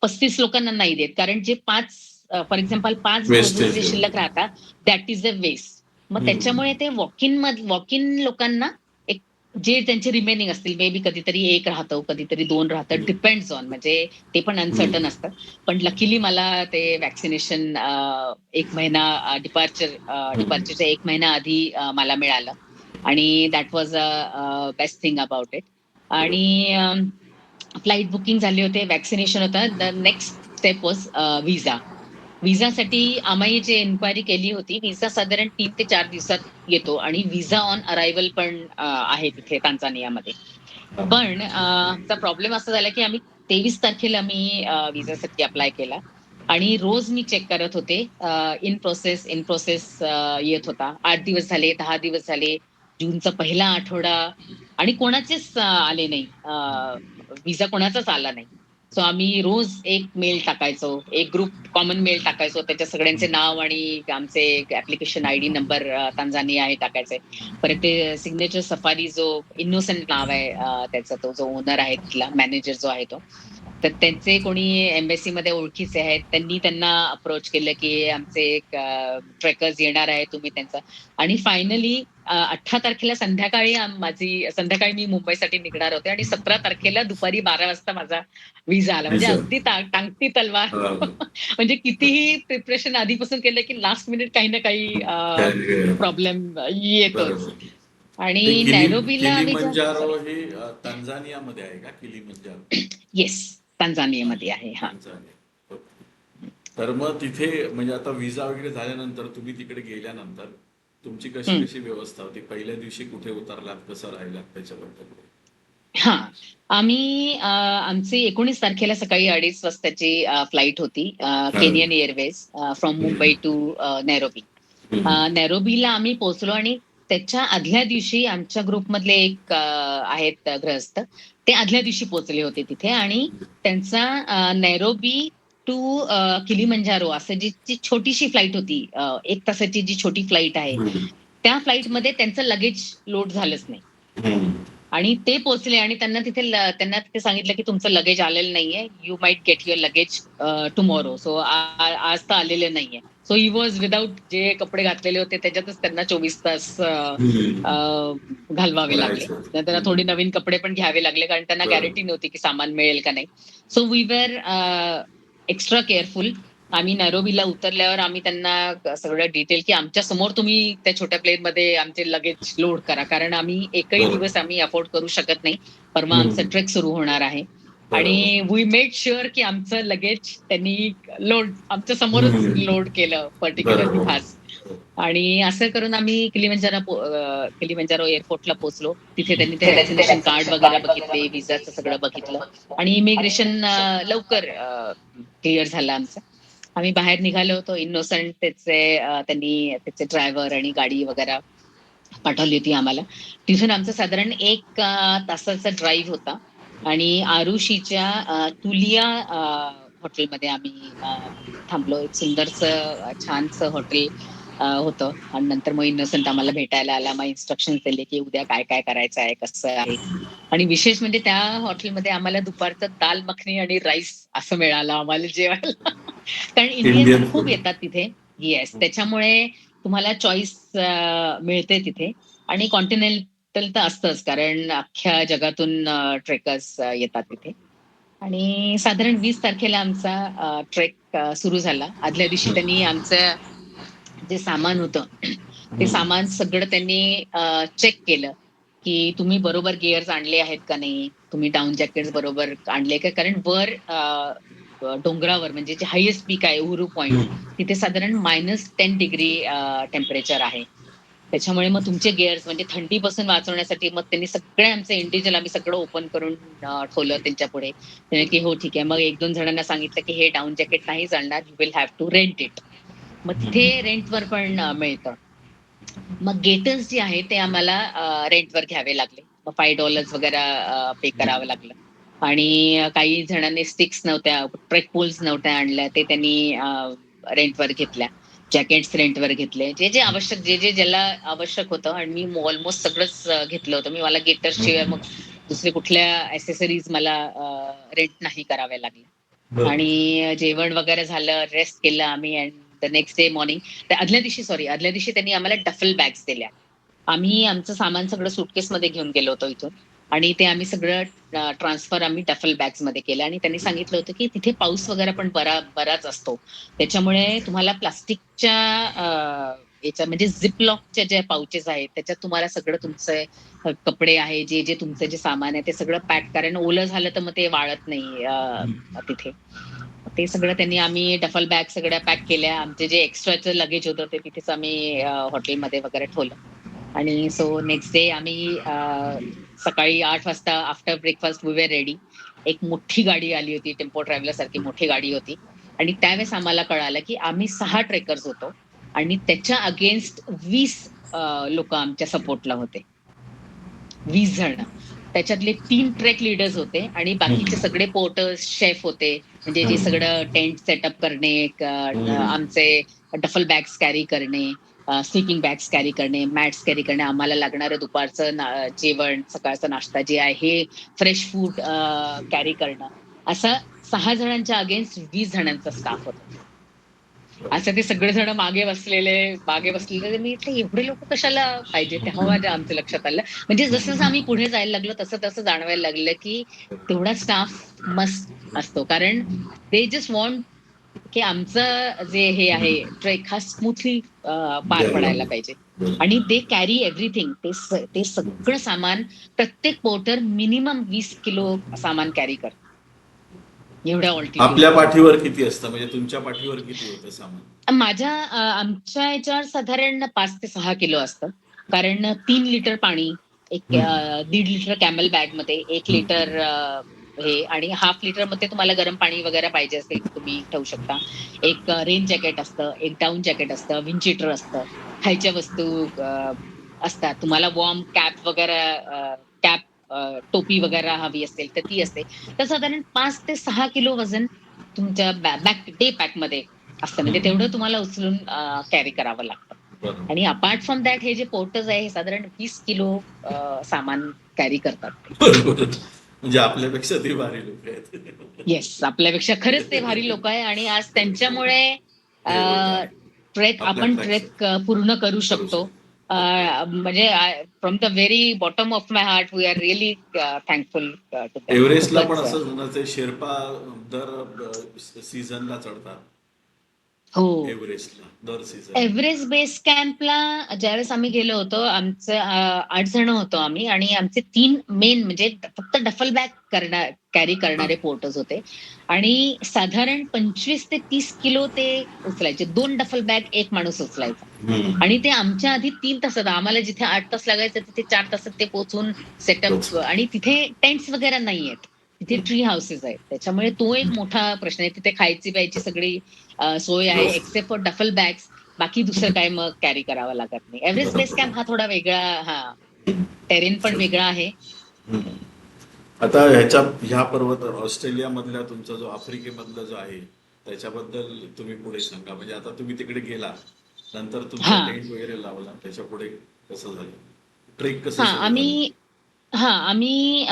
35 लोकांना नाही देत, कारण जे 5 फॉर एक्झाम्पल 5 डोसेस जे वेस्टेज. शिल्लक राहतात, दॅट इज अ वेस्ट. मग त्याच्यामुळे ते वॉक इन लोकांना एक, जे त्यांचे रिमेनिंग असतील, मे बी कधीतरी 1 राहतं, कधीतरी 2 राहतं, डिपेंड्स ऑन, म्हणजे ते पण अनसर्टन असतं. पण लकीली मला ते वॅक्सिनेशन 1 महिना डिपार्चरच्या 1 महिना आधी मला मिळालं. आणि that was a best thing about it. आणि फ्लाईट बुकिंग झाले होते, वॅक्सिनेशन होतं. द नेक्स्ट स्टेप वॉज विजा. विजासाठी आम्ही जे एन्क्वायरी केली होती, विजा साधारण 3 ते 4 दिवसात येतो आणि विजा ऑन अरायव्हल पण आहे तिथे तांझानियामध्ये. पण आमचा प्रॉब्लेम असा झाला की आम्ही 23 तारखेला मी विजासाठी अप्लाय केला. आणि रोज मी चेक करत होते, इन प्रोसेस येत होता. 8 दिवस झाले, 10 दिवस झाले, जूनचा पहिला आठवडा, आणि कोणाचेच आले नाही. विजा कोणाचाच आला नाही. सो आम्ही रोज एक मेल टाकायचो, एक ग्रुप कॉमन मेल टाकायचो, त्याच्या सगळ्यांचे नाव आणि आमचे ऍप्लिकेशन आयडी नंबर तांझानिया हे टाकायचे. परत ते सिग्नेचर सफारी जो इनोसंट नाव आहे त्याचा, तो जो ओनर आहे तिथला, मॅनेजर जो आहे तो, तर त्यांचे कोणी एम्बेसी मध्ये ओळखीचे आहेत, त्यांनी त्यांना अप्रोच केलं की आमचे एक ट्रेकर्स येणार आहे, तुम्ही त्यांचा. आणि फायनली 18 तारखेला संध्याकाळी मी मुंबईसाठी निघणार होते आणि 17 तारखेला दुपारी 12 वाजता माझा विजा आला. म्हणजे अगदी टांगती तलवार. म्हणजे कितीही प्रिपरेशन आधीपासून केलं की लास्ट मिनिट काही ना काही प्रॉब्लेम येतोच. ते आणि नैरोबीला आम्ही किलीमंजारो सॉरी, हे तांझानियामध्ये आहे का किलीमंजारो? येस, तांझानियामध्ये आहे. हा. तांझानिया. तर मग तिथे म्हणजे आता विजा वगैरे झाल्यानंतर तुम्ही तिकडे गेल्यानंतर तुमची कशी हम्म. कशी व्यवस्था होती? पहिल्या दिवशी कुठे उतरलात, कसं राहिलात, त्याच्याबद्दल? हा, आम्ही आमची 19 तारखेला सकाळी 2:30 वाजताची फ्लाईट होती, Kenyan Airways from Mumbai to Nairobi. नैरोबीला आम्ही पोहोचलो आणि त्याच्या आदल्या दिवशी आमच्या ग्रुपमधले एक आहेत गृहस्थ, ते आदल्या दिवशी पोहोचले होते तिथे. आणि त्यांचा नैरोबी टू किलीमंजारो असं जी छोटीशी फ्लाईट होती, 1 तासाची जी छोटी फ्लाईट आहे, त्या फ्लाईटमध्ये त्यांचं लगेज लोड झालंच नाही. आणि ते पोहोचले आणि त्यांना तिथे सांगितलं की तुमचं लगेज आलेलं नाहीये. You might get your luggage tomorrow. So आज तर आलेलं नाहीये. सो ही वॉज विदाऊट जे कपडे घातलेले होते त्याच्यातच त्यांना 24 तास घालवावे लागले. त्यांना थोडी नवीन कपडे पण घ्यावे लागले कारण त्यांना गॅरंटी नव्हती की सामान मिळेल का नाही. So we were extra careful. आम्ही नैरोबीला उतरल्यावर आम्ही त्यांना सगळं डिटेल की आमच्या समोर तुम्ही त्या छोट्या प्लेनमध्ये आमचे लगेज लोड करा. कारण आम्ही एकही दिवस आम्ही अफोर्ड करू शकत नाही. परवा आमचा ट्रेक सुरू होणार आहे. आणि वी मेड शुअर की आमचं लगेज त्यांनी आमच्या समोरच लोड केलं पर्टिक्युलरली खास. आणि असं करून आम्ही किलिमंजारो एअरपोर्टला पोहोचलो. तिथे त्यांनी ते व्हॅक्सिनेशन कार्ड वगैरे बघितले, विसाचं सगळं बघितलं आणि इमिग्रेशन लवकर क्लिअर झालं आमचं. आम्ही बाहेर निघालो होतो. इनोसंट त्यांनी त्याचे ड्रायव्हर आणि गाडी वगैरे पाठवली होती आम्हाला. तिथून आमचं साधारण 1 तासाचा ड्राईव्ह होता आणि आरुशीच्या तुलिया हॉटेलमध्ये आम्ही थांबलो. एक सुंदरसं छानसं हॉटेल होतं आणि नंतर मग इनोसंट आम्हाला भेटायला आला. मग इन्स्ट्रक्शन दिले की उद्या काय काय करायचं आहे, कसं आहे. आणि विशेष म्हणजे त्या हॉटेलमध्ये आम्हाला दुपारचं दाल मखनी आणि राईस असं मिळालं आम्हाला जेवायला. कारण इंडियन्स खूप येतात तिथे. येस, त्याच्यामुळे तुम्हाला चॉईस मिळते तिथे. आणि कॉन्टिनेंटल तर असतंच कारण अख्ख्या जगातून ट्रेकर्स येतात तिथे. आणि साधारण 20 तारखेला आमचा ट्रेक सुरू झाला. आदल्या दिवशी त्यांनी आमचं जे सामान होतं ते सामान सगळं त्यांनी चेक केलं की तुम्ही बरोबर गिअर्स आणले आहेत का नाही, तुम्ही डाऊन जॅकेट बरोबर आणले का. कारण वर डोंगरावर म्हणजे जे हायेस्ट पीक आहे उरू पॉइंट, तिथे साधारण -10 डिग्री टेम्परेचर आहे. त्याच्यामुळे मग तुमचे गिअर्स म्हणजे थंडीपासून वाचवण्यासाठी मग त्यांनी सगळे आमचे इंडिव्हिज्युअल आम्ही सगळं ओपन करून ठेवलं त्यांच्या पुढे. त्याने की हो ठीक आहे. मग 1-2 जणांना सांगितलं की हे डाऊन जॅकेट नाही चालणार, you will have to rent it. मग तिथे रेंटवर पण मिळतं. मग गेटर्स जे आहे ते आम्हाला रेंटवर घ्यावे लागले. मग $5 वगैरे पे करावं लागलं. आणि काही जणांनी स्टिक्स नव्हत्या, ट्रेक पोल्स नव्हत्या आणल्या, ते त्यांनी रेंटवर घेतल्या. जॅकेट्स रेंटवर घेतले. जे आवश्यक, ज्याला आवश्यक होतं आणि मी ऑलमोस्ट सगळंच घेतलं होतं. मला गेटर्स शिवाय मग दुसरे कुठल्या ॲक्सेसरीज मला रेंट नाही कराव्या लागल्या. आणि जेवण वगैरे झालं, रेस्ट केलं आम्ही and the next day morning आदल्या दिवशी त्यांनी आम्हाला डफल बॅग्स दिल्या. आम्ही आमचं सामान सगळं सुटकेसमध्ये घेऊन गेलो होतो इथून आणि ते आम्ही सगळं ट्रान्सफर आम्ही डफल बॅग्समध्ये केलं. आणि त्यांनी सांगितलं होतं की तिथे पाऊस वगैरे पण बराच असतो. त्याच्यामुळे तुम्हाला प्लास्टिकच्या याच्या म्हणजे झिपलॉकच्या ज्या पाउचेस आहेत त्याच्यात तुम्हाला सगळं तुमचं कपडे आहे, जे तुमचं जे सामान आहे ते सगळं पॅक, कारण ओलं झालं तर मग ते वाळत नाही तिथे. ते सगळं त्यांनी आम्ही डफल बॅग सगळ्या पॅक केल्या. आमचे जे एक्स्ट्राचं लगेज होतं ते तिथेच आम्ही हॉटेलमध्ये वगैरे ठेवलं. आणि सो नेक्स्ट डे आम्ही सकाळी 8 वाजता after breakfast we were ready. एक मोठी गाडी आली होती, टेम्पो ट्रॅव्हलर सारखी मोठी गाडी होती. आणि त्यावेळेस आम्हाला कळालं की आम्ही 6 ट्रेकर्स होतो आणि त्याच्या अगेन्स्ट 20 लोक आमच्या सपोर्टला होते. 20 जण. त्याच्यातले 3 ट्रेक लीडर्स होते आणि बाकीचे सगळे पोर्टर्स, शेफ होते. म्हणजे जे सगळं टेंट सेटअप करणे, आमचे डफल बॅग्स कॅरी करणे, स्लीपिंग बॅग्स कॅरी करणे, मॅट्स कॅरी करणे, आम्हाला लागणारं दुपारचं जेवण, सकाळचा नाश्ता जे आहे, हे फ्रेश फूड कॅरी करणं. असं 6 जणांच्या अगेन्स्ट 20 जणांचा स्टाफ होता. असं ते सगळेजण मागे बसलेले. मी म्हटलं एवढे लोक कशाला पाहिजे? तेव्हा माझ्या आमच्या लक्षात आलं. म्हणजे जसं आम्ही पुढे जायला लागलो तसं जाणवायला लागलं की तेवढा स्टाफ मस्ट असतो. कारण दे जस्ट वॉन्ट की आमचं जे हे आहे ट्रेक हा स्मूथली पार पडायला पाहिजे. आणि दे कॅरी एव्हरीथिंग. ते सगळं सामान, प्रत्येक पोर्टर मिनिमम 20 किलो सामान कॅरी करतो. एवढ्या ऑल्टिट्यूड. आपल्या पाठीवर किती असतं, म्हणजे तुमच्या पाठीवर किती होतं सामान? आमच्या याच्यावर साधारण 5 ते 6 किलो असतं. कारण 3 लिटर पाणी, 1.5 लिटर कॅमल बॅगमध्ये, 1 लिटर हे आणि हाफ लिटर मध्ये तुम्हाला गरम पाणी वगैरे पाहिजे असेल तुम्ही ठेवू शकता. एक रेन जॅकेट असतं, एक डाऊन जॅकेट असतं, विंड चीटर असतं, खायच्या वस्तू असतात. तुम्हाला वॉर्म कॅप वगैरे, कॅप टोपी वगैरे हवी असेल तर ती असते. तर साधारण 5 ते 6 किलो वजन तुमच्या बॅक डे पॅक मध्ये असतं. म्हणजे तेवढं तुम्हाला उचलून कॅरी करावं लागतं. बरोबर. आणि अपार्ट फ्रॉम दॅट हे जे पोर्टर्स आहे हे साधारण 20 किलो सामान कॅरी करतात ते. बरोबर. म्हणजे आपल्यापेक्षा ते भारी लोक आहेत. येस, आपल्यापेक्षा खरंच ते भारी लोक आहे आणि आज त्यांच्यामुळे हे होत आहे. आपल्या आपण ट्रॅकचं ट्रेक पूर्ण करू करू शकतो. शकतो. ओके. म्हणजे from the very bottom of my heart we are really thankful to them. एव्हरेस्टला पण खूपच असं होणार ते शेर्पा दर सीझनला चढतात. हो. एव्हरेस्टला दर सीझन. एव्हरेस्ट बेस कॅम्पला ज्यावेळेस आम्ही गेलो होतो, आमचं 8 जण होतो आम्ही आणि आमचे 3 मेन म्हणजे फक्त डफल बॅग कॅरी करणारे पोर्टर्स होते आणि साधारण 25 ते 30 किलो ते उचलायचे. 2 डफल बॅग एक माणूस उचलायचा आणि ते आमच्या आधी 3 तासात आम्हाला जिथे 8 तास लागायचं तिथे 4 तासात ते पोहोचून सेटअप आणि तिथे टेंट्स वगैरे नाहीयेत. तिथे ट्री हाऊसेस आहेत. त्याच्यामुळे तो एक मोठा प्रश्न आहे. तिथे खायची प्यायची सगळी सोय आहे एक्सेप्ट फॉर डफल बॅग्स. बाकी दुसरं काय मग कॅरी करावं लागत नाही. एव्हरेस्ट बेस कॅम्प हा थोडा वेगळा टेरेन पण वेगळा आहे. आता ह्या पर्वत ऑस्ट्रेलिया मधल्या तुमचा जो आफ्रिकेमधला जो आहे त्याच्याबद्दल तुम्ही पुढे सांगा. म्हणजे आता तुम्ही तिकडे गेला नंतर तुमचा हा टेंट वगैरे लावला त्याच्या पुढे कसं झालं, ट्रेक कसं हा सुरू झालं? आम्ही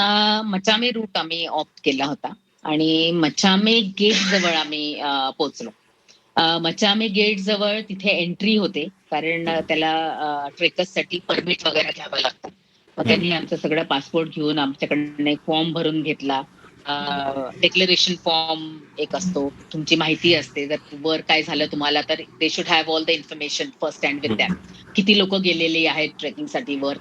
मचामे रूट आम्ही ऑप्ट केला होता आणि मचामे गेट जवळ आम्ही पोहोचलो. मचामे गेट जवळ तिथे एंट्री होते कारण त्याला ट्रेकर्ससाठी परमिट वगैरे घ्यावं लागतं. मग त्यांनी आमचं सगळं पासपोर्ट घेऊन आमच्याकडनं एक फॉर्म भरून घेतला. डिक्लेरेशन फॉर्म एक असतो, तुमची माहिती असते. जर वर काय झालं तुम्हाला तर they should have all the information first hand with them. किती लोक गेलेली आहेत ट्रेकिंगसाठी वर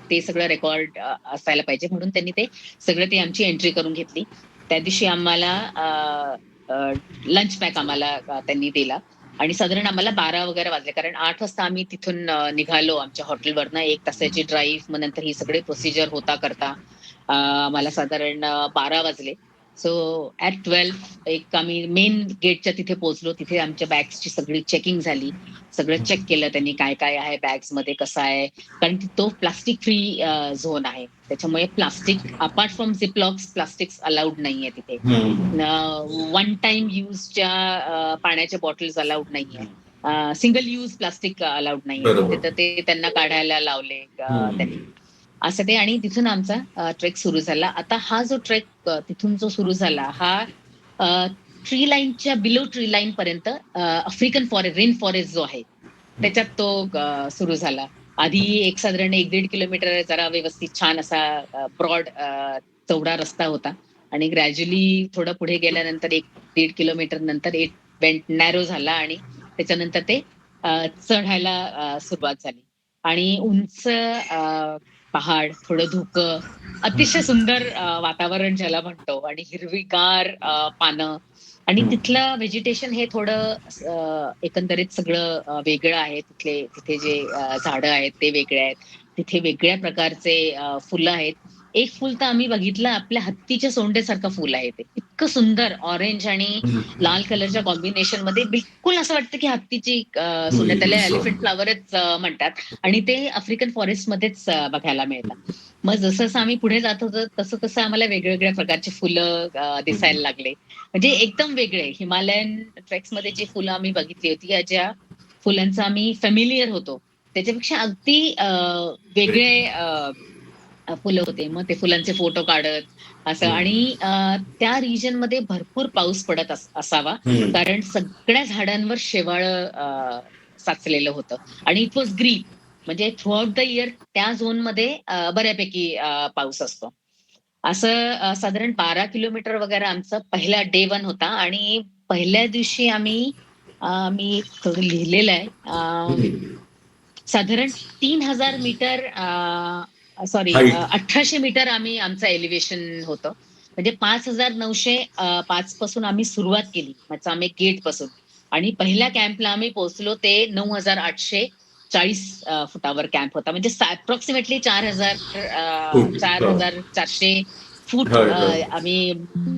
ते सगळं रेकॉर्ड असायला पाहिजे म्हणून त्यांनी ते सगळं ती आमची एंट्री करून घेतली. त्या दिवशी आम्हाला लंच पॅक आम्हाला त्यांनी दिला आणि साधारण आम्हाला 12 वगैरे वाजले कारण 8 वाजता आम्ही तिथून निघालो आमच्या हॉटेलवरनं. 1 तासाची ड्राईव्ह, मग नंतर ही सगळी प्रोसिजर होता करता मला साधारण 12 वाजले. सो ऍट 12 एक आम्ही मेन गेटच्या तिथे पोहोचलो. तिथे आमच्या बॅग्सची सगळी चेकिंग झाली. सगळं चेक केलं त्यांनी काय काय आहे बॅग्स मध्ये कसं आहे. कारण तो प्लास्टिक फ्री झोन आहे. त्याच्यामुळे plastic apart from ziplocs plastics allowed नाहीये तिथे. वन टाइम युजच्या पाण्याच्या बॉटल्स अलाउड नाहीये. सिंगल यूज प्लास्टिक अलाउड नाहीये तिथे. तर ते त्यांना काढायला लावले त्यांनी. असं ते आणि तिथून आमचा ट्रेक सुरू झाला. आता हा जो ट्रेक तिथून जो सुरू झाला हा ट्री लाईनच्या बिलो ट्री लाईन पर्यंत आफ्रिकन फॉरेस्ट रेन फॉरेस्ट जो आहे त्याच्यात तो सुरू झाला. आधी एक साधारण 1-1.5 किलोमीटर जरा व्यवस्थित छान असा ब्रॉड चौडा रस्ता होता आणि ग्रॅज्युअली थोडं पुढे गेल्यानंतर 1-1.5 किलोमीटर नंतर एक बेंट नॅरो झाला आणि त्याच्यानंतर ते चढायला सुरुवात झाली आणि उंच पहाड, थोडं धुकं, अतिशय सुंदर वातावरण ज्याला म्हणतो आणि हिरवीगार पानं आणि तिथलं व्हेजिटेशन हे थोडं एकंदरीत सगळं वेगळं आहे. तिथे जे झाडं आहेत ते वेगळे आहेत. तिथे वेगळ्या प्रकारचे फुलं आहेत. एक फुल तर आम्ही बघितलं आपल्या हत्तीच्या सोंडेसारखं फुल आहे ते. इतकं सुंदर ऑरेंज आणि लाल कलरच्या कॉम्बिनेशन मध्ये बिलकुल असं वाटतं की हत्तीची सोंड. त्याला एलिफंट फ्लॉवरच म्हणतात आणि ते आफ्रिकन फॉरेस्टमध्येच बघायला मिळतात. मग जसं आम्ही पुढे जात होतो तसं तसं आम्हाला वेगवेगळ्या प्रकारचे फुलं दिसायला लागले. म्हणजे एकदम वेगळे हिमालयन ट्रेक्स मध्ये जी फुलं आम्ही बघितली होती या ज्या फुलांचा आम्ही फॅमिलियर होतो त्याच्यापेक्षा अगदी वेगळे फुलं होते. मग ते फुलांचे फोटो काढत असं आणि त्या रिजन मध्ये भरपूर पाऊस पडत असावा कारण सगळ्या झाडांवर शेवाळं साचलेलं होतं आणि इट वॉज ग्रीन. म्हणजे थ्रू आउट द इयर त्या झोन मध्ये बऱ्यापैकी पाऊस असतो. असं साधारण 12 किलोमीटर वगैरे आमचा पहिला डे 1 होता आणि पहिल्या दिवशी मी थोडं लिहिलेलं आहे. साधारण 3000 मीटर सॉरी 1800 मीटर आमचं एलिव्हेशन होतं. म्हणजे 5905 पासून आम्ही सुरुवात केली मचामे गेट पासून आणि पहिल्या कॅम्पला आम्ही पोहोचलो ते 9840 फुटावर कॅम्प होता. म्हणजे अप्रॉक्सिमेटली 4400 फूट आम्ही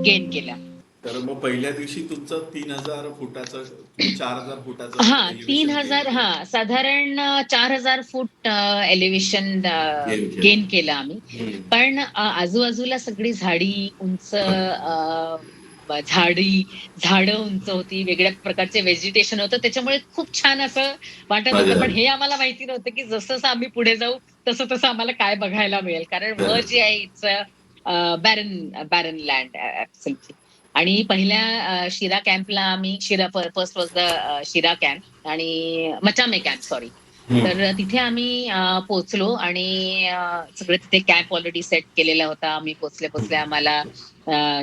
गेन केला. तर मग पहिल्या दिवशी तुमचं 3,000 फुटाचं तुम्ही 4,000 फुटाचं हा एलिव्हेशन गेन 3,000 केलं. साधारण 4,000 फूट एलिव्हेशन गेन केलं. गेन केलं आम्ही. पण आजूबाजूला सगळी झाडी उंच झाडं उंच होती, वेगळ्या प्रकारचे व्हेजिटेशन होतं, त्याच्यामुळे खूप छान असं वाटत मजा होतं. पण आली. हे आम्हाला माहिती नव्हतं की जसं जसं आम्ही पुढे जाऊ तसं तसं आम्हाला काय बघायला मिळेल, कारण वर बरं. जी आहे it's baron baron land absolutely. आणि पहिल्या शिरा कॅम्पला आम्ही फर्स्ट वॉज द शिरा कॅम्प आणि मचामे कॅम्प, सॉरी. तर तिथे आम्ही पोहोचलो आणि सगळं तिथे कॅम्प ऑलरेडी सेट केलेला होता. आम्ही पोहोचल्या आम्हाला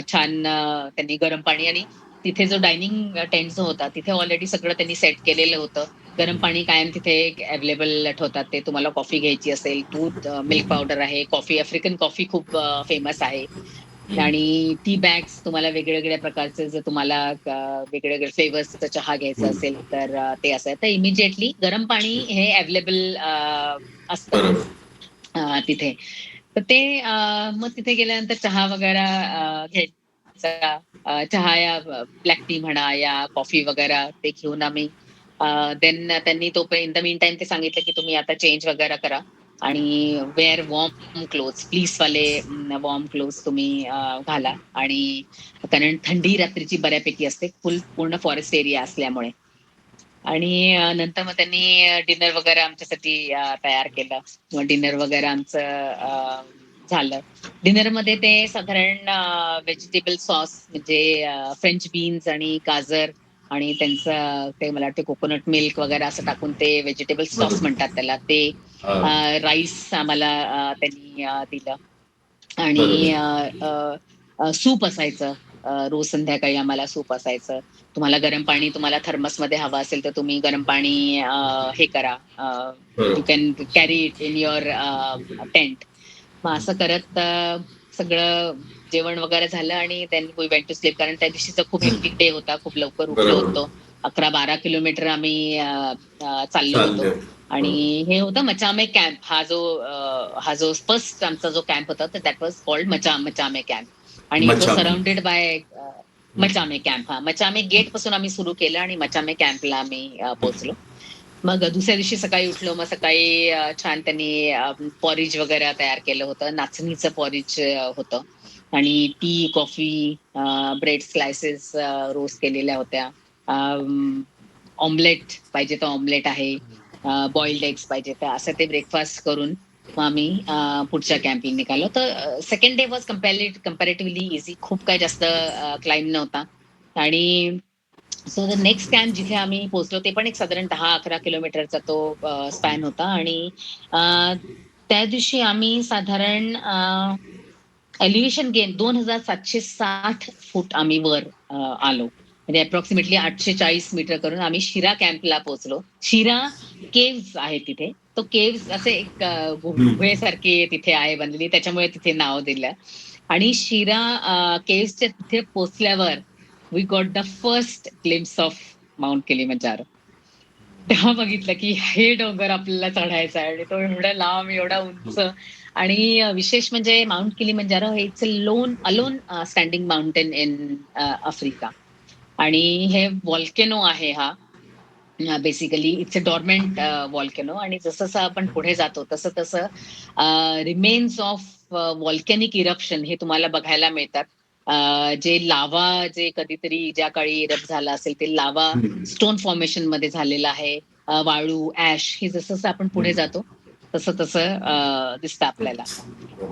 छान त्यांनी गरम पाणी आणि तिथे जो डायनिंग टेंट जो होता तिथे ऑलरेडी सगळं त्यांनी सेट केलेलं होतं. गरम पाणी कायम तिथे अवेलेबल ठेवतात ते. तुम्हाला कॉफी घ्यायची असेल, दूध, मिल्क पावडर आहे, कॉफी, आफ्रिकन कॉफी खूप फेमस आहे. आणि टी बॅग्स तुम्हाला वेगवेगळ्या प्रकारचे जर तुम्हाला वेगवेगळ्या फ्लेवर्सचा चहा घ्यायचा असेल तर ते असं. तर इमिजिएटली गरम पाणी हे अवेलेबल असतं बरोबर. तिथे. तर ते मग तिथे गेल्यानंतर चहा वगैरे घ्यायचा. चहा या ब्लॅक टी म्हणा या कॉफी वगैरे ते घेऊन आम्ही देन त्यांनी इन द मीन टाइम ते सांगितलं की तुम्ही आता चेंज वगैरे करा आणि वेअर वॉर्म क्लोथ्स, फ्लीसवाले वॉर्म क्लोथ्स तुम्ही घाला. आणि कारण थंडी रात्रीची बऱ्यापैकी असते, पूर्ण फॉरेस्ट एरिया असल्यामुळे. आणि नंतर मग त्यांनी डिनर वगैरे आमच्यासाठी तयार केलं. मग डिनर वगैरे आमचं झालं. डिनरमध्ये ते साधारण व्हेजिटेबल सॉस म्हणजे फ्रेंच बीन्स आणि गाजर आणि त्यांचं ते मला वाटतं कोकोनट मिल्क वगैरे असं टाकून ते व्हेजिटेबल सॉस बरोबर. म्हणतात त्याला ते. हां. राईस आम्हाला त्यांनी दिलं. आणि बरोबर. सूप असायचं. रोज संध्याकाळी आम्हाला सूप असायचं. तुम्हाला गरम पाणी तुम्हाला थर्मसमध्ये हवं असेल तर तुम्ही गरम पाणी हे करा. यू बरोबर. Can carry it in your tent. मग असं करत सगळं जेवण वगैरे झालं आणि then we went to sleep, कारण त्या दिवशीचा खूप हेक्टिक डे होता. खूप लवकर उठलो बरोबर. होतो. 11-12 किलोमीटर आम्ही चाललो होतो. चालले. आणि बरोबर. हे होतं मचामे कॅम्प. हा जो फर्स्ट आमचा जो कॅम्प होता तर that was called Machame camp. आणि it was Machame. Surrounded by Machame camp. हा, मचामे गेट पासून आम्ही सुरू केलं आणि मचामे कॅम्पला आम्ही पोहोचलो. मग दुसऱ्या दिवशी सकाळी उठलो. मग सकाळी छान त्यांनी पॉरिज वगैरे तयार केलं होतं. नाचणीचं पॉरिज होतं. आणि T, coffee, bread slices roast केलेल्या होत्या. ऑमलेट पाहिजे तर ऑमलेट आहे. बॉइल्ड एग्स पाहिजे तर असं ते ब्रेकफास्ट करून मग आम्ही पुढच्या कॅम्पला निघालो. तर second day was comparatively easy. खूप काही जास्त क्लाइंब नव्हता. आणि सो द नेक्स्ट कॅम्प जिथे आम्ही पोहोचलो ते पण एक साधारण 10-11 किलोमीटरचा तो स्पॅन होता. आणि अ, त्या दिवशी आम्ही साधारण एलिव्हेशन गेन 2,760 फूट आम्ही वर आलो. म्हणजे अप्रॉक्सिमेटली 840 मीटर करून आम्ही शिरा कॅम्पला पोहोचलो. शिरा केव्स आहे तिथे. तो केव्स असे एक गुहेसारखी तिथे आहे बनलेली, त्याच्यामुळे तिथे नाव दिलं. आणि शिरा केव्सच्या तिथे पोहोचल्यावर we got the first glimpse of Mount Kilimanjaro. तेव्हा बघितलं की हे डोंगर आपल्याला चढायचा आहे आणि तो एवढा लांब, एवढा उंच. आणि विशेष म्हणजे माउंट किलिमंजारो हे it's a alone standing mountain in Africa. आणि हे व्हॉल्केनो आहे हा. Basically it's a dormant volcano. आणि जसं आपण पुढे जातो तसं तसं रिमेन्स ऑफ व्हॉल्कॅनिक इरप्शन हे तुम्हाला बघायला मिळतात. जे लावा जे कधीतरी ज्या काळी इरप्ट झाला असेल ते लावा स्टोन फॉर्मेशन मध्ये झालेलं आहे. वाळू, ऍश हे जसं जसं आपण पुढे जातो तसं तसं दिसतं आपल्याला.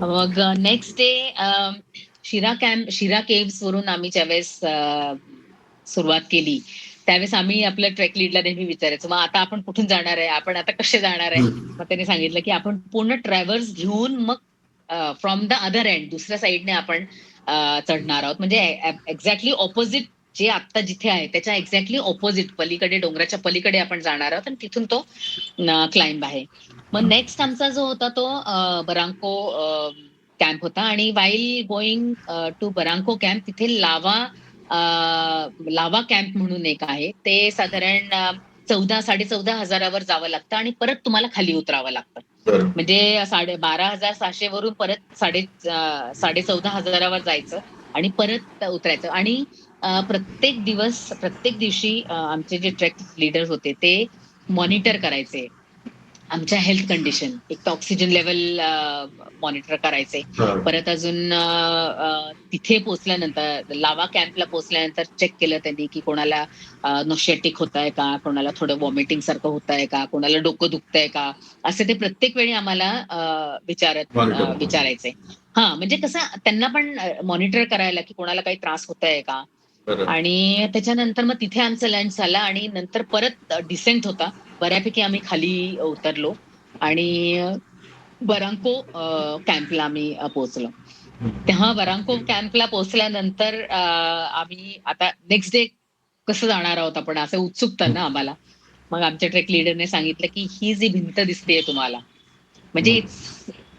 मग नेक्स्ट डे शिरा केव्स वरून आम्ही ज्यावेळेस सुरुवात केली त्यावेळेस आम्ही आपल्या ट्रेक लीडला नेहमी विचारायचो, मग आता आपण कुठून जाणार आहे, आपण आता कसे जाणार आहे. मग त्यांनी सांगितलं की आपण पूर्ण ट्रॅव्हर्स घेऊन मग फ्रॉम द अदर एंड दुसऱ्या साईडने आपण चढणार आहोत. म्हणजे एक्झॅक्टली ऑपोजिट जे आता जिथे आहे त्याच्या एक्झॅक्टली ऑपोजिट पलीकडे डोंगराच्या पलीकडे आपण जाणार आहोत आणि तिथून तो क्लाइंब आहे. मग नेक्स्ट आमचा जो होता तो बरांको कॅम्प होता. आणि वाईल गोईंग टू बरांको कॅम्प तिथे लावा कॅम्प म्हणून एक आहे. ते साधारण 14,500 जावं लागतं आणि परत तुम्हाला खाली उतरावं लागतं. बरोबर. म्हणजे 12,700 वरून परत 14,500 जायचं आणि परत उतरायचं. आणि प्रत्येक दिवशी आमचे जे ट्रेक लीडर होते ते मॉनिटर करायचे आमच्या हेल्थ कंडिशन. एक तर ऑक्सिजन लेवल मॉनिटर करायचे. परत अजून तिथे पोहोचल्यानंतर लावा कॅम्पला पोहोचल्यानंतर चेक केलं त्यांनी की कोणाला नॉशियाटिक होत आहे का, कोणाला थोडं व्हॉमिटिंग सारखं होत आहे का, कोणाला डोकं दुखतंय का, असं ते प्रत्येक वेळी आम्हाला विचारायचे. हा, म्हणजे कसं त्यांना पण मॉनिटर करायला की कोणाला काही त्रास होत आहे का. आणि त्याच्यानंतर मग तिथे आमचं लंच झाला आणि नंतर परत डिसेंट होता. बऱ्यापैकी आम्ही खाली उतरलो आणि बरांको कॅम्पला आम्ही पोहोचलो. तेव्हा बरांको कॅम्पला पोहोचल्यानंतर आम्ही आता नेक्स्ट डे कसं जाणार आहोत आपण, असं उत्सुकता ना आम्हाला. मग आमच्या ट्रेक लीडरने सांगितलं की ही जी भिंत दिसतेय तुम्हाला, म्हणजे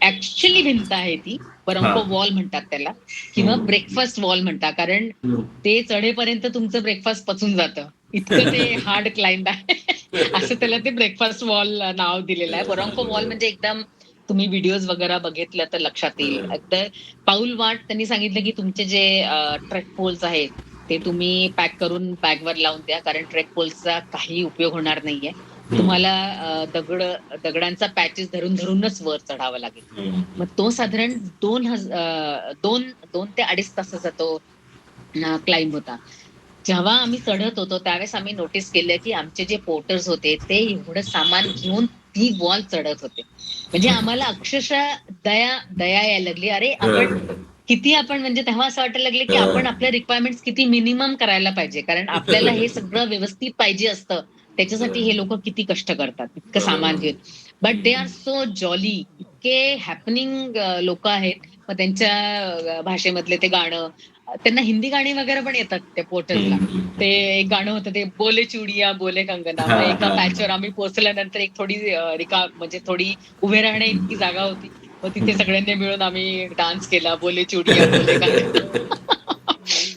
ऍक्च्युअली भिंत आहे ती. बरांको वॉल म्हणतात त्याला, किंवा ब्रेकफास्ट वॉल म्हणतात, कारण ते चढेपर्यंत तुमचं ब्रेकफास्ट पचून जातं, इतकं ते हार्ड क्लाइंब आहे. असं त्याला ते ब्रेकफास्ट वॉल नाव दिलेलं आहे. बरांको वॉल म्हणजे एकदम तुम्ही व्हिडिओज वगैरे बघितलं तर लक्षात येईल. तर पाऊल वाट त्यांनी सांगितलं की तुमचे जे ट्रेक पोल्स आहेत ते तुम्ही पॅक करून बॅगवर लावून द्या, कारण ट्रेक पोल्सचा काही उपयोग होणार नाहीये. तुम्हाला दगडांचा पॅचेस धरून धरूनच वर चढावं लागेल. मग तो साधारण 2 ते 2.5 तासाचा तो क्लाइंब होता. जेव्हा आम्ही चढत होतो त्यावेळेस आम्ही नोटीस केलं की आमचे जे पोर्टर्स होते ते एवढं सामान घेऊन ती वॉल चढत होते. म्हणजे आम्हाला अक्षरशः दया यायला लागली. अरे आपण म्हणजे तेव्हा असं वाटायला लागलं की आपण आपल्या रिक्वायरमेंट्स किती मिनिमम करायला पाहिजे, कारण आपल्याला हे सगळं व्यवस्थित पाहिजे असतं. त्याच्यासाठी हे लोक किती कष्ट करतात इतकं सामान घेऊन. But they are so jolly, इतके हॅपनिंग लोक आहेत. मग त्यांच्या भाषेमधले ते गाणं, त्यांना हिंदी गाणी वगैरे पण येतात त्या पोर्टर्सला. ते एक गाणं होतं ते बोले चुडिया बोले कंगना. मग एका पॅचवर आम्ही पोहोचल्यानंतर एक थोडी म्हणजे थोडी उभे राहण्या इतकी जागा होती. मग तिथे सगळ्यांनी मिळून आम्ही डान्स केला, बोले चुडिया बोले कंगना.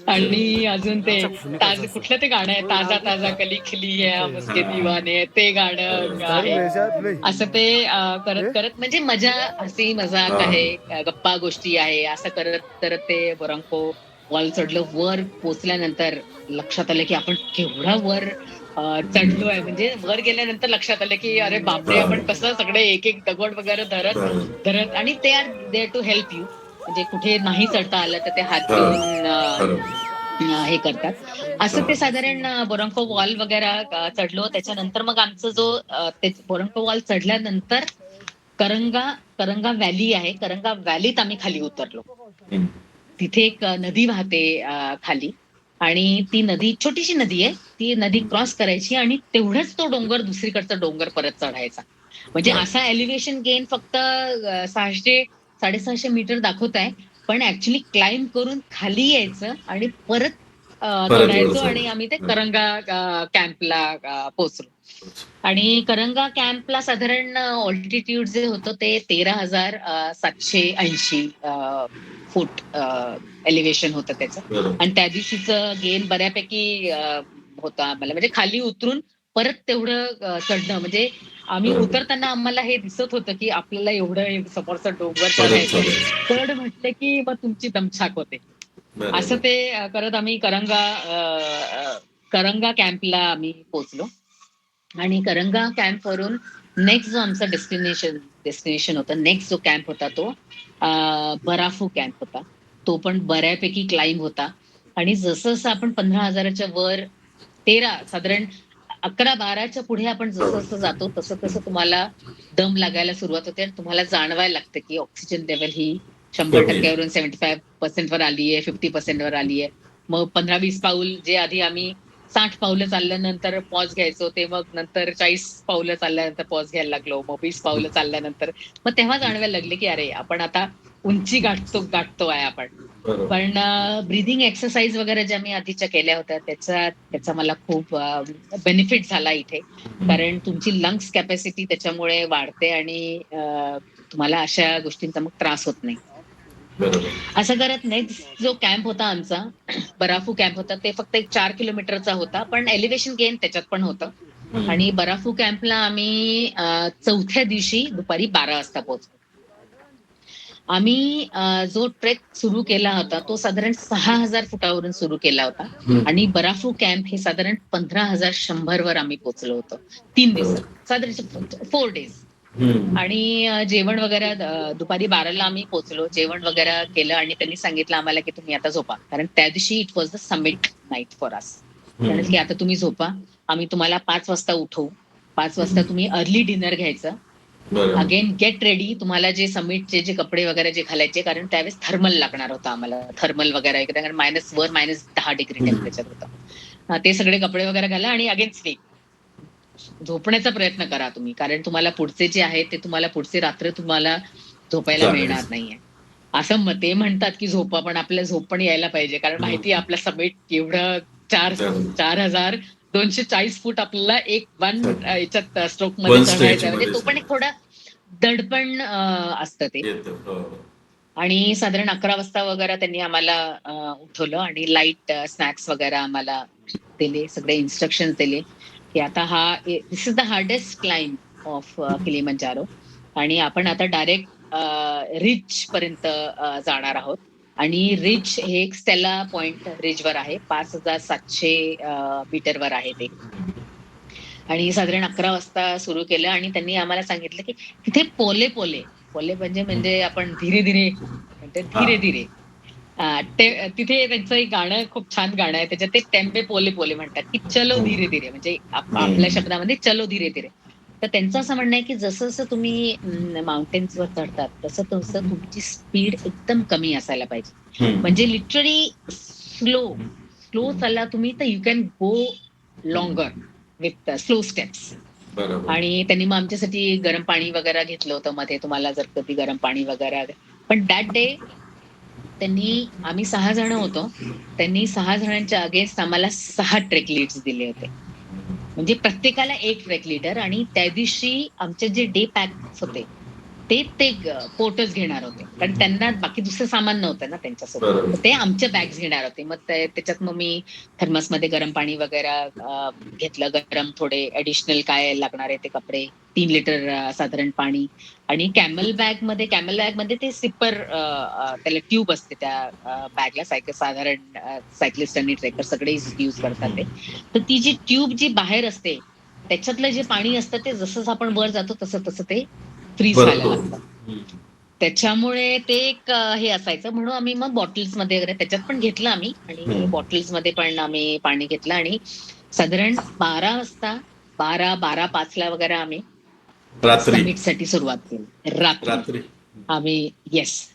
आणि अजून ते कुठलं ते गाणं आहे, ताजा ताजा कली खिली है हम उसके दीवाने, ते गाणं आहे. असं ते करत करत म्हणजे मजा, हसी मजाक आहे, गप्पा गोष्टी आहे, असं करत करत ते बरांको वॉल चढलं. वर पोचल्यानंतर लक्षात आलं की आपण केवढा वर चढलो आहे. म्हणजे वर गेल्यानंतर लक्षात आलं की अरे बापरे, आपण कसं सगळे एक एक दगड वगैरे धरत धरत, आणि ते are there to help you. म्हणजे कुठे नाही चढता आलं तर ते हात देऊन हे करतात. असं ते साधारण बोरंको वॉल वगैरे चढलो. त्याच्यानंतर मग आमचं जो बोरंको वॉल चढल्यानंतर करंगा व्हॅली आहे, करंगा व्हॅलीत आम्ही खाली उतरलो. तिथे एक नदी वाहते खाली, आणि ती नदी छोटीशी नदी आहे. ती नदी क्रॉस करायची आणि तेवढंच तो डोंगर, दुसरीकडचा डोंगर परत चढायचा. म्हणजे असा एलिव्हेशन गेन फक्त 600-650 मीटर दाखवत आहे, पण ऍक्च्युली क्लाइंब करून खाली यायचं आणि परत चढायचो. आणि आम्ही ते करंगा कॅम्पला पोहोचलो. आणि करंगा कॅम्पला साधारण ऑल्टिट्यूड जे होतं ते 13,780 फूट एलिव्हेशन होतं त्याचं. आणि त्या दिवशीचं गेन बऱ्यापैकी होतं आम्हाला, म्हणजे खाली उतरून परत तेवढं चढणं. म्हणजे आम्ही उतरताना आम्हाला हे दिसत होतं की आपल्याला एवढं समोरचा डोंगर चढायचं, चढ म्हटलं की मग तुमची दमछाक होते. असं ते करत आम्ही करंगा कॅम्पला आम्ही पोहोचलो. आणि करंगा कॅम्प वरून नेक्स्ट जो आमचा डेस्टिनेशन होता, नेक्स्ट जो कॅम्प होता तो बराफू कॅम्प होता. तो पण बऱ्यापैकी क्लाइंब होता. आणि जसं जसं आपण 15,000च्या वर, साधारण 11-12च्या पुढे आपण जसं जसं जातो तसं तसं तुम्हाला दम लागायला सुरुवात होते आणि तुम्हाला जाणवायला लागतं की ऑक्सिजन लेवल ही 100%वरून 75% वर आली आहे, 50% वर आली आहे. मग 15-20 पाऊल, जे आधी आम्ही 60 पावलं चालल्यानंतर पॉज घ्यायचो, ते मग नंतर 40 पावलं चालल्यानंतर पॉज घ्यायला लागलो. मग 20 पावलं चालल्यानंतर मग तेव्हा जाणवायला लागले की अरे आपण आता उंची गाठतो आहे आपण. पण ब्रीदिंग एक्सरसाइज वगैरे ज्या मी आधीच्या केल्या होत्या त्याचा मला खूप बेनिफिट झाला इथे. कारण तुमची लंग्स कॅपॅसिटी त्याच्यामुळे वाढते आणि तुम्हाला अशा गोष्टींचा मग त्रास होत नाही. असं करत नेक्स्ट जो कॅम्प होता आमचा, बराफू कॅम्प होता, ते फक्त एक 4 किलोमीटरचा होता, पण एलिव्हेशन गेन त्याच्यात पण होतं. आणि बराफू कॅम्पला आम्ही चौथ्या दिवशी दुपारी 12 वाजता पोहोचलो. आम्ही जो ट्रेक सुरू केला होता तो साधारण 6,000 फुटावरून सुरू केला होता आणि बराफू कॅम्प हे साधारण 15,100 वर आम्ही पोहोचलो होतो 3 दिवसात, साधारण 4 डेज. आणि जेवण वगैरे दुपारी 12ला आम्ही पोहोचलो, जेवण वगैरे केलं आणि त्यांनी सांगितलं आम्हाला की तुम्ही आता झोपा, कारण त्या दिवशी it was the summit night for us. त्यानंतर की आता तुम्ही झोपा, आम्ही तुम्हाला 5 वाजता उठवू, 5 वाजता तुम्ही अर्ली डिनर घ्यायचं, बरोबर. अगेन गेट रेडी, तुम्हाला जे समिटचे जे कपडे वगैरे जे घालायचे, कारण त्यावेळेस थर्मल लागणार होतं आम्हाला, थर्मल वगैरे, कारण -10 डिग्री टेम्परेचर होतं. ते सगळे कपडे वगैरे घाला आणि अगेन स्लीप, झोपण्याचा प्रयत्न करा तुम्ही, कारण तुम्हाला पुढचे जे आहे ते तुम्हाला पुढचे रात्र तुम्हाला झोपायला चालेल. मिळणार नाहीये. असं ते म्हणतात की झोपा, पण आपल्याला झोप पण यायला पाहिजे, कारण माहिती आहे आपलं समिट एवढं बरोबर. 4,240 फूट आपल्याला एक वन याच्यात स्ट्रोक मध्ये वन चढायचं स्ट्रेच आहे. म्हणजे मध्ये तो पण एक थोडा दडपण असतं ते. येतं. हो. आणि साधारण 11 वाजता वगैरे त्यांनी आम्हाला उठवलं आणि लाईट स्नॅक्स वगैरे आम्हाला दिले, सगळे इन्स्ट्रक्शन्स दिले की आता this is the hardest climb of Kilimanjaro आणि आपण आता डायरेक्ट रिच पर्यंत जाणार आहोत. आणि रिच हे एक स्टेला पॉइंट रिजवर आहे, 5,700 मीटरवर आहे ते. आणि साधारण 11 वाजता सुरू केलं आणि त्यांनी आम्हाला सांगितलं की तिथे पोले पोले पोले म्हणजे म्हणजे आपण धीरे धीरे म्हणतो, हा. धीरे धीरे ते तिथे त्यांचं एक गाणं, खूप छान गाणं आहे त्याच्यात, ते टेम्पे पोले पोले म्हणतात की चलो धीरे धीरे, म्हणजे आपल्या शब्दामध्ये चलो धीरे धीरे. तर त्यांचं असं म्हणणं आहे की जसं जसं तुम्ही माउंटेन्सवर चढतात तसं तसं तुमची स्पीड एकदम कमी असायला पाहिजे, म्हणजे लिटरली स्लो स्लो चालला तुम्ही तर you can go longer with slow steps. बरोबर. आणि त्यांनी मग आमच्यासाठी गरम पाणी वगैरे घेतलं होतं मध्ये, तुम्हाला जर कधी गरम पाणी वगैरे. पण दॅट डे आम्ही 6 जण होतो, त्यांनी 6 जणांच्या अगेन्स्ट आम्हाला 6 ट्रेक लीड्स दिले होते, म्हणजे प्रत्येकाला एक ट्रेक लीडर. आणि त्या दिवशी आमचे जे डे पॅक्स होते ते ते पोर्टर्स घेणार होते, कारण त्यांना बाकी दुसरं सामान नव्हतं ना त्यांच्यासोबत, बरोबर. तर ते आमच्या बॅग्स घेणार होते. मग त्याच्यात मग मी थर्मसमध्ये गरम पाणी वगैरे घेतलं, गरम थोडे ऍडिशनल काय लागणार आहे ते कपडे, 3 लिटर साधारण पाणी. आणि कॅमल बॅग मध्ये ते सिपर, त्याला ट्यूब असते त्या बॅगला, साधारण सायकलिस्ट आणि ट्रेकर सगळे यूज करतात ते. तर ती जी ट्यूब जी बाहेर असते त्याच्यातलं जे पाणी असतं ते जसं आपण वर जातो तसं तसं ते फ्रीज व्हायला भरतो. लागतं. त्याच्यामुळे ते एक हे असायचं, म्हणून आम्ही मग बॉटल्समध्ये वगैरे त्याच्यात पण घेतलं आम्ही, आणि बॉटल्समध्ये पण आम्ही पाणी घेतलं. आणि साधारण 12 वाजता, 12-5ला वगैरे आम्ही रात्री. समिटसाठी सुरुवात केली. रात्री रात्री.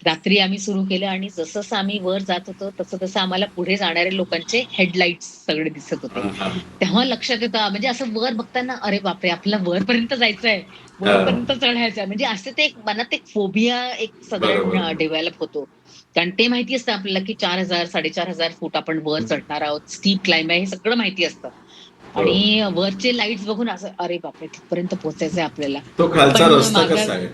रात्री आम्ही सुरू केलं. आणि जसं जसं आम्ही वर जात होतो तसं तसं आम्हाला पुढे जाणाऱ्या लोकांचे हेडलाईट्स सगळे दिसत होते. हा. तेव्हा लक्षात येतं, म्हणजे असं वर बघताना अरे बापरे, आपल्याला वरपर्यंत जायचंय, वरपर्यंत चढायचंय, म्हणजे असं ते मनात एक फोबिया एक साधारण बरोबर. डेव्हलप होतो. कारण ते माहिती असतं आपल्याला की 4,000 4,500 फूट आपण वर चढणार आहोत, स्टीप क्लाइंब आहे, हे सगळं माहिती असतं. हो. आणि वरचे लाईट्स बघून असं अरे बापरे, तिथपर्यंत पोहोचायचंय आपल्याला. तो खालचा पण रस्ता माझा कसा आहे?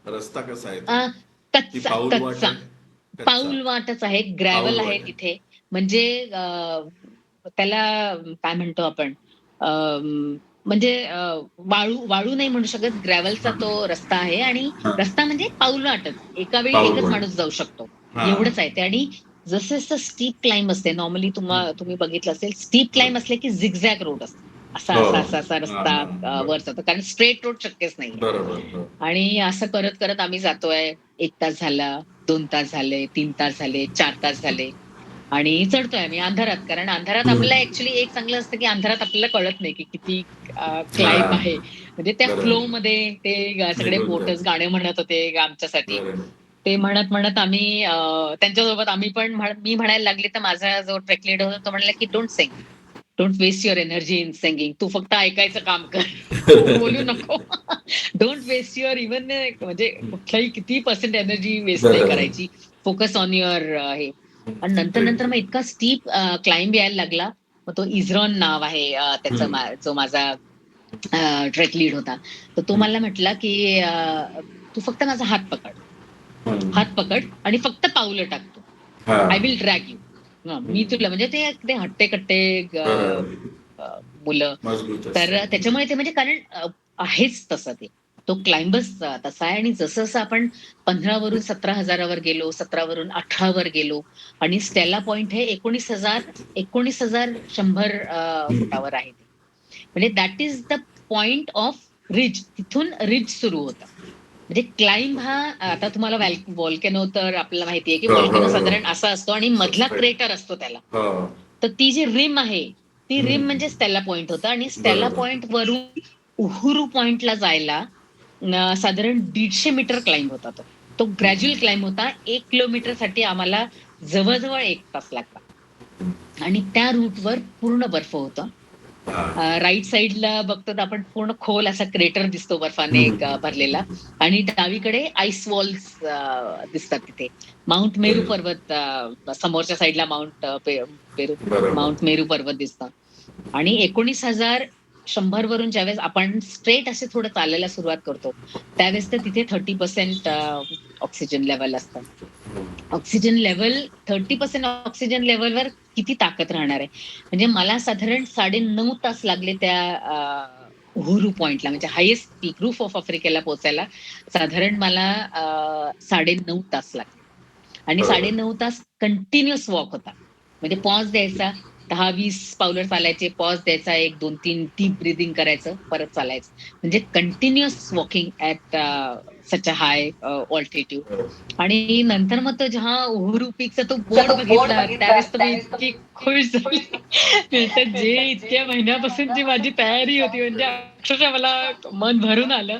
रस्ता कसा आहे तो? अ, ती कच्चा पाऊल वाट कच्चा आहे? कच्चा. पाऊल वाटच आहे, ग्रॅव्हल पाऊल आहे वाट आहे. तिथे. म्हणजे त्याला काय म्हणतो आपण, म्हणजे वाळू वाळू नाही म्हणू शकत, ग्रॅव्हलचा तो रस्ता आहे. आणि हा. रस्ता म्हणजे पाऊल वाटच, एका वेळी पाऊल एकच वाट. माणूस जाऊ शकतो, हा. एवढंच आहे ते. आणि जसं जसं स्टीप क्लाइंब असते, नॉर्मली तुम्ही बघितलं असेल, स्टीप क्लाइंब असले की झिगझॅग रोड असतो, असा हो. असा असा असा हा, रस्ता हा. वर जातो, कारण स्ट्रेट रोड शक्यच नाहीये. बरोबर. हो. आणि असं करत करत आम्ही जातोय, 1 तास झाला, 2 तास झाले, 3 तास झाले, 4 तास झाले. आणि चढतोय आम्ही अंधारात, कारण अंधारात आपल्याला ऍक्च्युली एक चांगलं असतं की अंधारात आपल्याला कळत नाही की किती क्लाइंब हा. आहे. म्हणजे त्या फ्लो बरोबर. मध्ये ते सगळे निघून पोर्टर्स जात. गाणे म्हणत होते आमच्यासाठी. बरोबर. ते म्हणत म्हणत आम्ही त्यांच्यासोबत आम्ही पण मी म्हणायला लागले, तर माझा जो ट्रेक लीडर होता तो म्हणला की don't sing, don't waste your energy in singing, तू फक्त ऐकायचं काम कर. तू बोलू नको. डोंट वेस्ट युअर इव्हन, म्हणजे कुठलाही किती पर्सेंट एनर्जी वेस्ट नाही बरोबर. करायची, फोकस ऑन युअर हे. आणि नंतर ट्रेक. नंतर मग इतका स्टीप क्लाइंब यायला लागला. मग तो इझरॉन नाव आहे त्याचं, जो माझा ट्रेक लीड होता. तर तो मला म्हटला की तू फक्त माझा हात पकड, हात पकड आणि फक्त पावलं टाकतो, हा. I will drag you. मी तुला, म्हणजे ते अगदी हट्टे कट्टे बरोबर. मुलं. मजबूत तर असतं. त्याच्यामुळे ते, म्हणजे कारण आहेच तसं ते. तो क्लाइंबच तसा आहे. आणि जसं जसं आपण 15 वरून 17,000 गेलो, 17 वरून 18 वर गेलो आणि स्टेला पॉइंट हे 19,100 फुटावर आहे ते. म्हणजे that is the point of ridge. तिथून रिज सुरू होतं. म्हणजे क्लाइंब हा आता तुम्हाला व्हॉल्केनो तर आपल्याला माहितीये की हा, हा, व्हॉल्केनो हा. साधारण असा असतो आणि मधला क्रेटर असतो त्याला. हा. तर ती जी रिम आहे ती रिम हम्म. म्हणजे स्टेला पॉइंट होतं. आणि स्टेला बरोबर. पॉइंट वरून उहुरू पॉइंटला जायला साधारण 150 मीटर क्लाइंब होता तो. तो ग्रॅज्युअल क्लाइंब होता. 1 किलोमीटरसाठी आम्हाला जवळ-जवळ 1 तास लागला. आणि त्या रूटवर पूर्ण बर्फ होता. हा. राईट साईडला बघतो तर आपण पूर्ण खोल असा क्रेटर दिसतो बर्फाने हम्म. भरलेला. आणि डावीकडे आईस वॉल्स दिसतात तिथे. माउंट मेरू पर्वत समोरच्या साईडला बरोबर. माउंट मेरू पर्वत दिसतात. आणि 19,100 वरून ज्यावेळेस आपण स्ट्रेट असे थोडं चालायला सुरुवात करतो, त्यावेळेस तर तिथे 30% ऑक्सिजन लेव्हल असतं. ऑक्सिजन लेव्हल 30% ऑक्सिजन लेव्हलवर किती ताकद राहणार आहे? म्हणजे मला साधारण 9.5 तास लागले त्या उहुरू पॉइंटला, म्हणजे हायेस्ट पीक रूफ ऑफ आफ्रिकेला पोहोचायला साधारण मला 9.5 तास लागले. आणि बरोबर. 9.5 तास कंटिन्युअस वॉक होता. म्हणजे पॉज द्यायचा, 10-20 पावलं चालायचे, पॉज द्यायचा, 1, 2, 3 डीप ब्रीथिंग करायचं, परत चालायचं. म्हणजे कंटिन्युअस वॉकिंग ॲट सच अ हाय ऑल्टिट्यूड. आणि नंतर मग तो जेव्हा उहुरू पीकचा तो बोर्ड बघितला, त्यावेळेस तर मी इतकी खुश झाली. नाहीतर जे इतक्या महिन्यापासून जी माझी तयारी होती, म्हणजे अक्षरशः मला मन भरून आलं,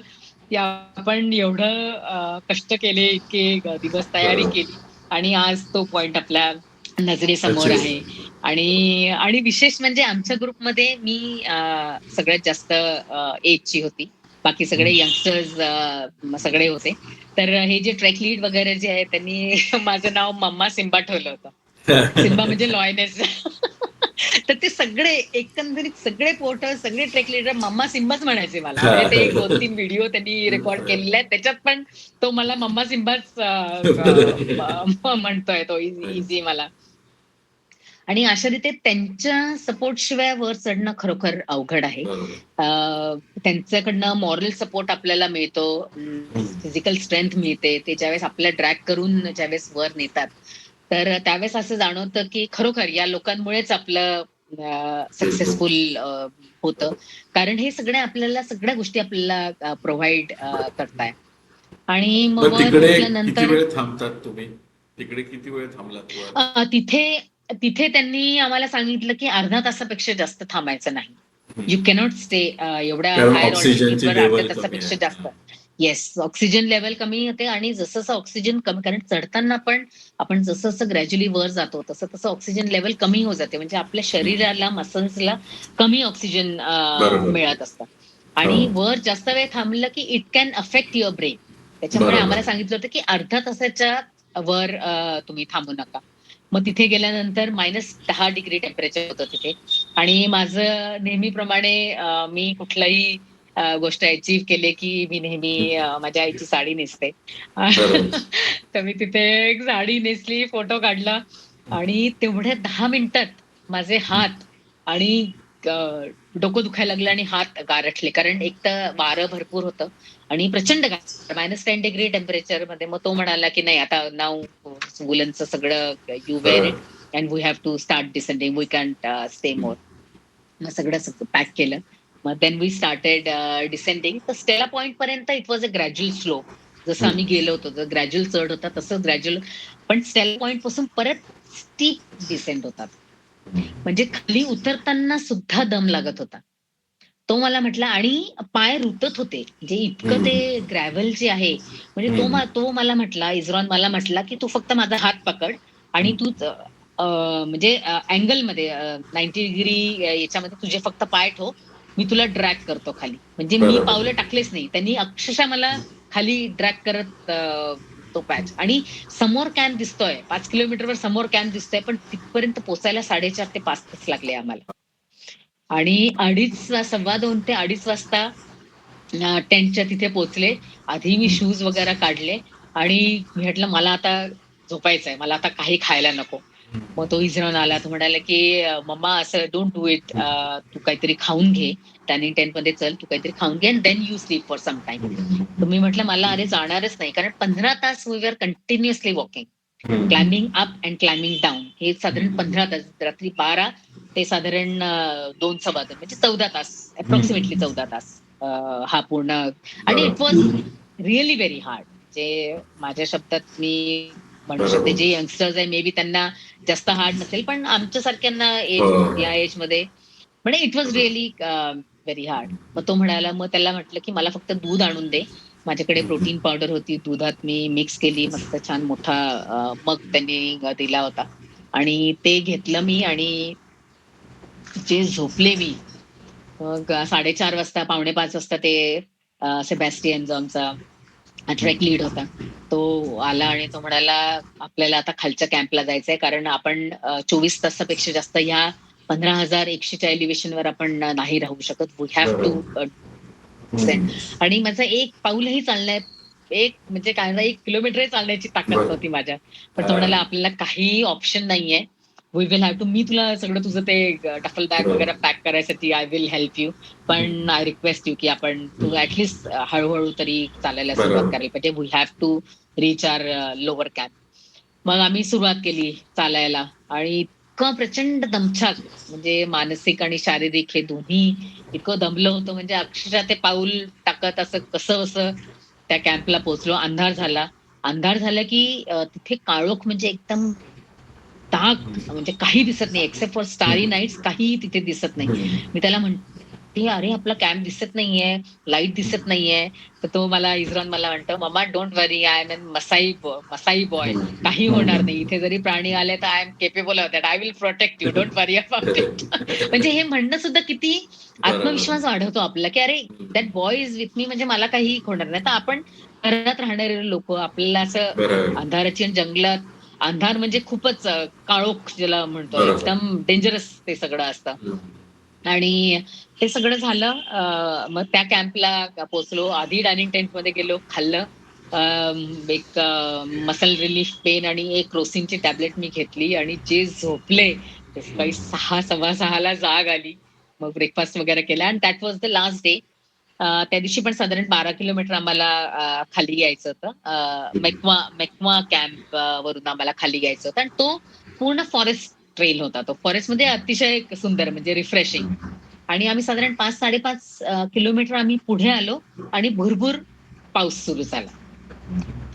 की आपण एवढं कष्ट केले, इतके दिवस तयारी बरोबर. केली आणि आज तो पॉइंट आपल्या नजरेसमोर Achieve. आहे. आणि आणि विशेष म्हणजे आमच्या ग्रुपमध्ये मी सगळ्यात जास्त एजची होती. बाकी सगळे यंगस्टर्स सगळे होते. तर हे जे ट्रेक लीड वगैरे जे आहे त्यांनी माझं नाव मम्मा सिम्बा ठेवलं होतं. सिम्बा म्हणजे लॉयनेस. तर ते सगळे एकंदरीत सगळे पोर्टर, सगळे ट्रेक लीडर मम्मा सिम्बाच म्हणायचे मला. म्हणजे ते एक 2-3 व्हिडिओ त्यांनी रेकॉर्ड केलेले आहेत. त्याच्यात पण तो मला मम्मा सिम्बाच म्हणतोय तो इझी मला. आणि अशा रीते त्यांच्या सपोर्ट शिवाय वर चढणं खरोखर अवघड आहे. बरोबर. त्यांच्याकडनं मॉरल सपोर्ट आपल्याला मिळतो, फिजिकल स्ट्रेंथ मिळते. ते ज्यावेळेस आपल्याला ड्रॅग करून ज्यावेळेस वर नेतात, तर त्यावेळेस असं जाणवतं की खरोखर या लोकांमुळेच आपलं सक्सेसफुल होतं. कारण हे आपल्याला सगळ्या गोष्टी आपल्याला प्रोव्हाइड करताय. आणि मग मग वर तिकडे किती पोहोचल्यानंतर वेळ थांबतात तुम्ही? तिकडे किती वेळ थांबलात वर? तिथे तिथे त्यांनी आम्हाला सांगितलं, की अर्ध्या तासापेक्षा जास्त थांबायचं नाही. हम्म. यू कॅनॉट स्टे एवढ्या कारण हायर ऑक्सिजनची ऑल्टिट्यूडवर अर्ध्या लेवल कमी तासापेक्षा आहे. जास्त. येस, ऑक्सिजन लेव्हल कमी होते. आणि जसं ऑक्सिजन कमी, कारण चढताना पण आपण जसं ग्रॅज्युअली वर जातो, तसं ऑक्सिजन लेव्हल कमी होत जाते. म्हणजे आपल्या शरीराला, मसल्सला कमी ऑक्सिजन बरोबर. मिळत असतं. हो. आणि वर जास्त वेळ थांबलं, की it can affect your brain. त्याच्यामुळे बरोबर. आम्हाला सांगितलं होतं, की अर्ध्या तासाच्या वर तुम्ही थांबू नका. मग तिथे गेल्यानंतर -10 डिग्री टेम्परेचर होतं तिथे. आणि माझं नेहमीप्रमाणे मी कुठलाही गोष्ट अचीव्ह केली, की मी नेहमी माझ्या आईची साडी नेसते. बरोबर. तर मी तिथे एक साडी नेसली, फोटो काढला. आणि तेवढ्या 10 मिनिटात माझे हात आणि अ, डोकं दुखायला लागलं आणि हात गारठले. कारण एक तर वारं भरपूर होतं आणि प्रचंड गार, -10 डिग्री टेम्परेचरमध्ये. मग तो म्हणाला, की "नाही, आता नाऊ वूलनचं सगळं you wear it and we have to start descending. We can't stay more." मग सगळं पॅक केलं. मग देन वी स्टार्टेड डिसेंडिंग. तर स्टेला पॉइंट पर्यंत it was a gradual slope. जसं आम्ही गेलो होतो, तर ग्रॅज्युअल चढ होता तसं ग्रॅज्युअल. पण स्टेला पॉइंट पासून परत स्टीप डिसेंट होतात. म्हणजे खाली उतरताना सुद्धा दम लागत होता. तो मला म्हटला आणि पाय रुतत होते. म्हणजे इतकं ते ग्रॅव्हल जे आहे, म्हणजे तो मला म्हटला, इझरॉन मला म्हटला, की "तू फक्त माझा हात पकड आणि तूच म्हणजे अँगलमध्ये 90 डिग्री याच्यामध्ये तुझे फक्त पाय ठेव. मी तुला ड्रॅग करतो खाली." म्हणजे मी बरोबर. पावलं टाकलेच नाही. त्यांनी अक्षरशः मला खाली ड्रॅग करत तो पॅच. आणि समोर कॅम्प दिसतोय. 5 किलोमीटरवर समोर कॅम्प दिसतोय. पण तिथपर्यंत पोहोचायला 4.5 ते 5 तास लागले आम्हाला. आणि 2:30 ते 2:30 वाजता टेंटच्या तिथे पोहोचले. आधी मी शूज वगैरे काढले आणि मी म्हटलं, "मला आता झोपायचंय. मला आता काही खायला नको." मग तो इझराऊन आला, तो म्हणाला की मम्मा असं डोंट डू इट, तू काहीतरी खाऊन घे, 10 मध्ये चल, तू काहीतरी खाऊन घे and then you sleep for some time. तर मी म्हटलं मला अरे जाणारच नाही, कारण 15 तास we are continuously walking, climbing up and climbing down, हे साधारण 15 तास, रात्री 12 ते साधारण 2 सव्वा 2 म्हणजे 14 तास, अप्रॉक्सिमेटली 14 तास हा पूर्ण. आणि it was really very hard. जे माझ्या शब्दात मी म्हणू शकते, जे यंगस्टर्स आहे मे बी त्यांना जास्त हार्ड नसेल, पण आमच्या सारख्यांना या एज मध्ये म्हणजे it was really very hard. मग तो म्हणाला, मग त्याला म्हटलं की मला फक्त दूध आणून दे. माझ्याकडे प्रोटीन पावडर होती, दुधात मी मिक्स केली, मस्त छान मोठा मग त्यांनी दिला होता आणि ते घेतलं मी आणि जे झोपले मी. मग 4:30 वाजता, 4:45 वाजता ते सेबॅस्टियन जो आमचा ट्रेक लीड होता, तो आला आणि तो म्हणाला, आपल्याला आता खालच्या कॅम्पला जायचंय, कारण आपण 24 तासापेक्षा जास्त ह्या 15,100च्या एलिव्हेशनवर आपण नाही राहू शकत. We have to send. आणि माझं एक पाऊलही चालण्यात, एक म्हणजे काय ना, 1 किलोमीटर चालण्याची ताकद नव्हती माझ्या. पण तो म्हणाला, आपल्याला काहीही ऑप्शन नाहीये. वी विल हॅव टू, मी तुला सगळं तुझं ते डफल बॅग वगैरे पॅक करायसाठी आय विल हेल्प यू. पण आय रिक्वेस्ट यू की आपण तू ऍटलीस्ट हळूहळू तरी चालायला सुरुवात करायला पाहिजे. We have to reach our lower camp. मग आम्ही सुरुवात केली चालायला आणि इतकं प्रचंड दमछाक, म्हणजे मानसिक आणि शारीरिक हे दोन्ही, इतकं दमलं होतं म्हणजे अक्षरशः ते पाऊल टाकत असं कसं बसं त्या कॅम्पला पोहोचलो. अंधार झाला. अंधार झाला की तिथे काळोख, म्हणजे एकदम डार्क, म्हणजे काही दिसत नाही एक्सेप्ट फॉर स्टारी नाईट्स, काहीही तिथे दिसत नाही. मी त्याला म्हणते, अरे आपला कॅम्प दिसत नाहीये, लाईट दिसत नाहीये. तर तो मला, इज्रान मला म्हणतो, mamma don't worry, I am an Masai boy, काही होणार नाही. इथे जरी प्राणी आले तर I am capable of that, I will protect you, don't worry about it. म्हणजे हे म्हणणं सुद्धा किती आत्मविश्वास वाढवतो आपला, की अरे that boy is with me, म्हणजे मला काही होणार नाही. तर आपण घरात राहणारे लोक, आपल्याला असं अंधाराची आणि जंगलात, अंधार म्हणजे खूपच काळोख ज्याला म्हणतो, एकदम डेंजरस ते सगळं असतं. आणि ते सगळं झालं. मग त्या कॅम्पला पोहोचलो. आधी डायनिंग टेंट मध्ये गेलो, खाल्लं. एक मसल रिलीफ पेन आणि एक क्रोसिनची टॅबलेट मी घेतली आणि जे झोपले, ते सकाळी 6, 6:15 जाग आली. मग ब्रेकफास्ट वगैरे केला आणि that was the last day. त्या दिवशी पण साधारण 12 किलोमीटर आम्हाला खाली यायचं होतं. मेक्वा कॅम्प वरून आम्हाला खाली यायचं होतं आणि तो पूर्ण फॉरेस्ट ट्रेल होता. तो फॉरेस्टमध्ये अतिशय सुंदर, म्हणजे रिफ्रेशिंग. आणि आम्ही साधारण 5, 5.5 किलोमीटर आम्ही पुढे आलो आणि भुरभुर पाऊस सुरू झाला.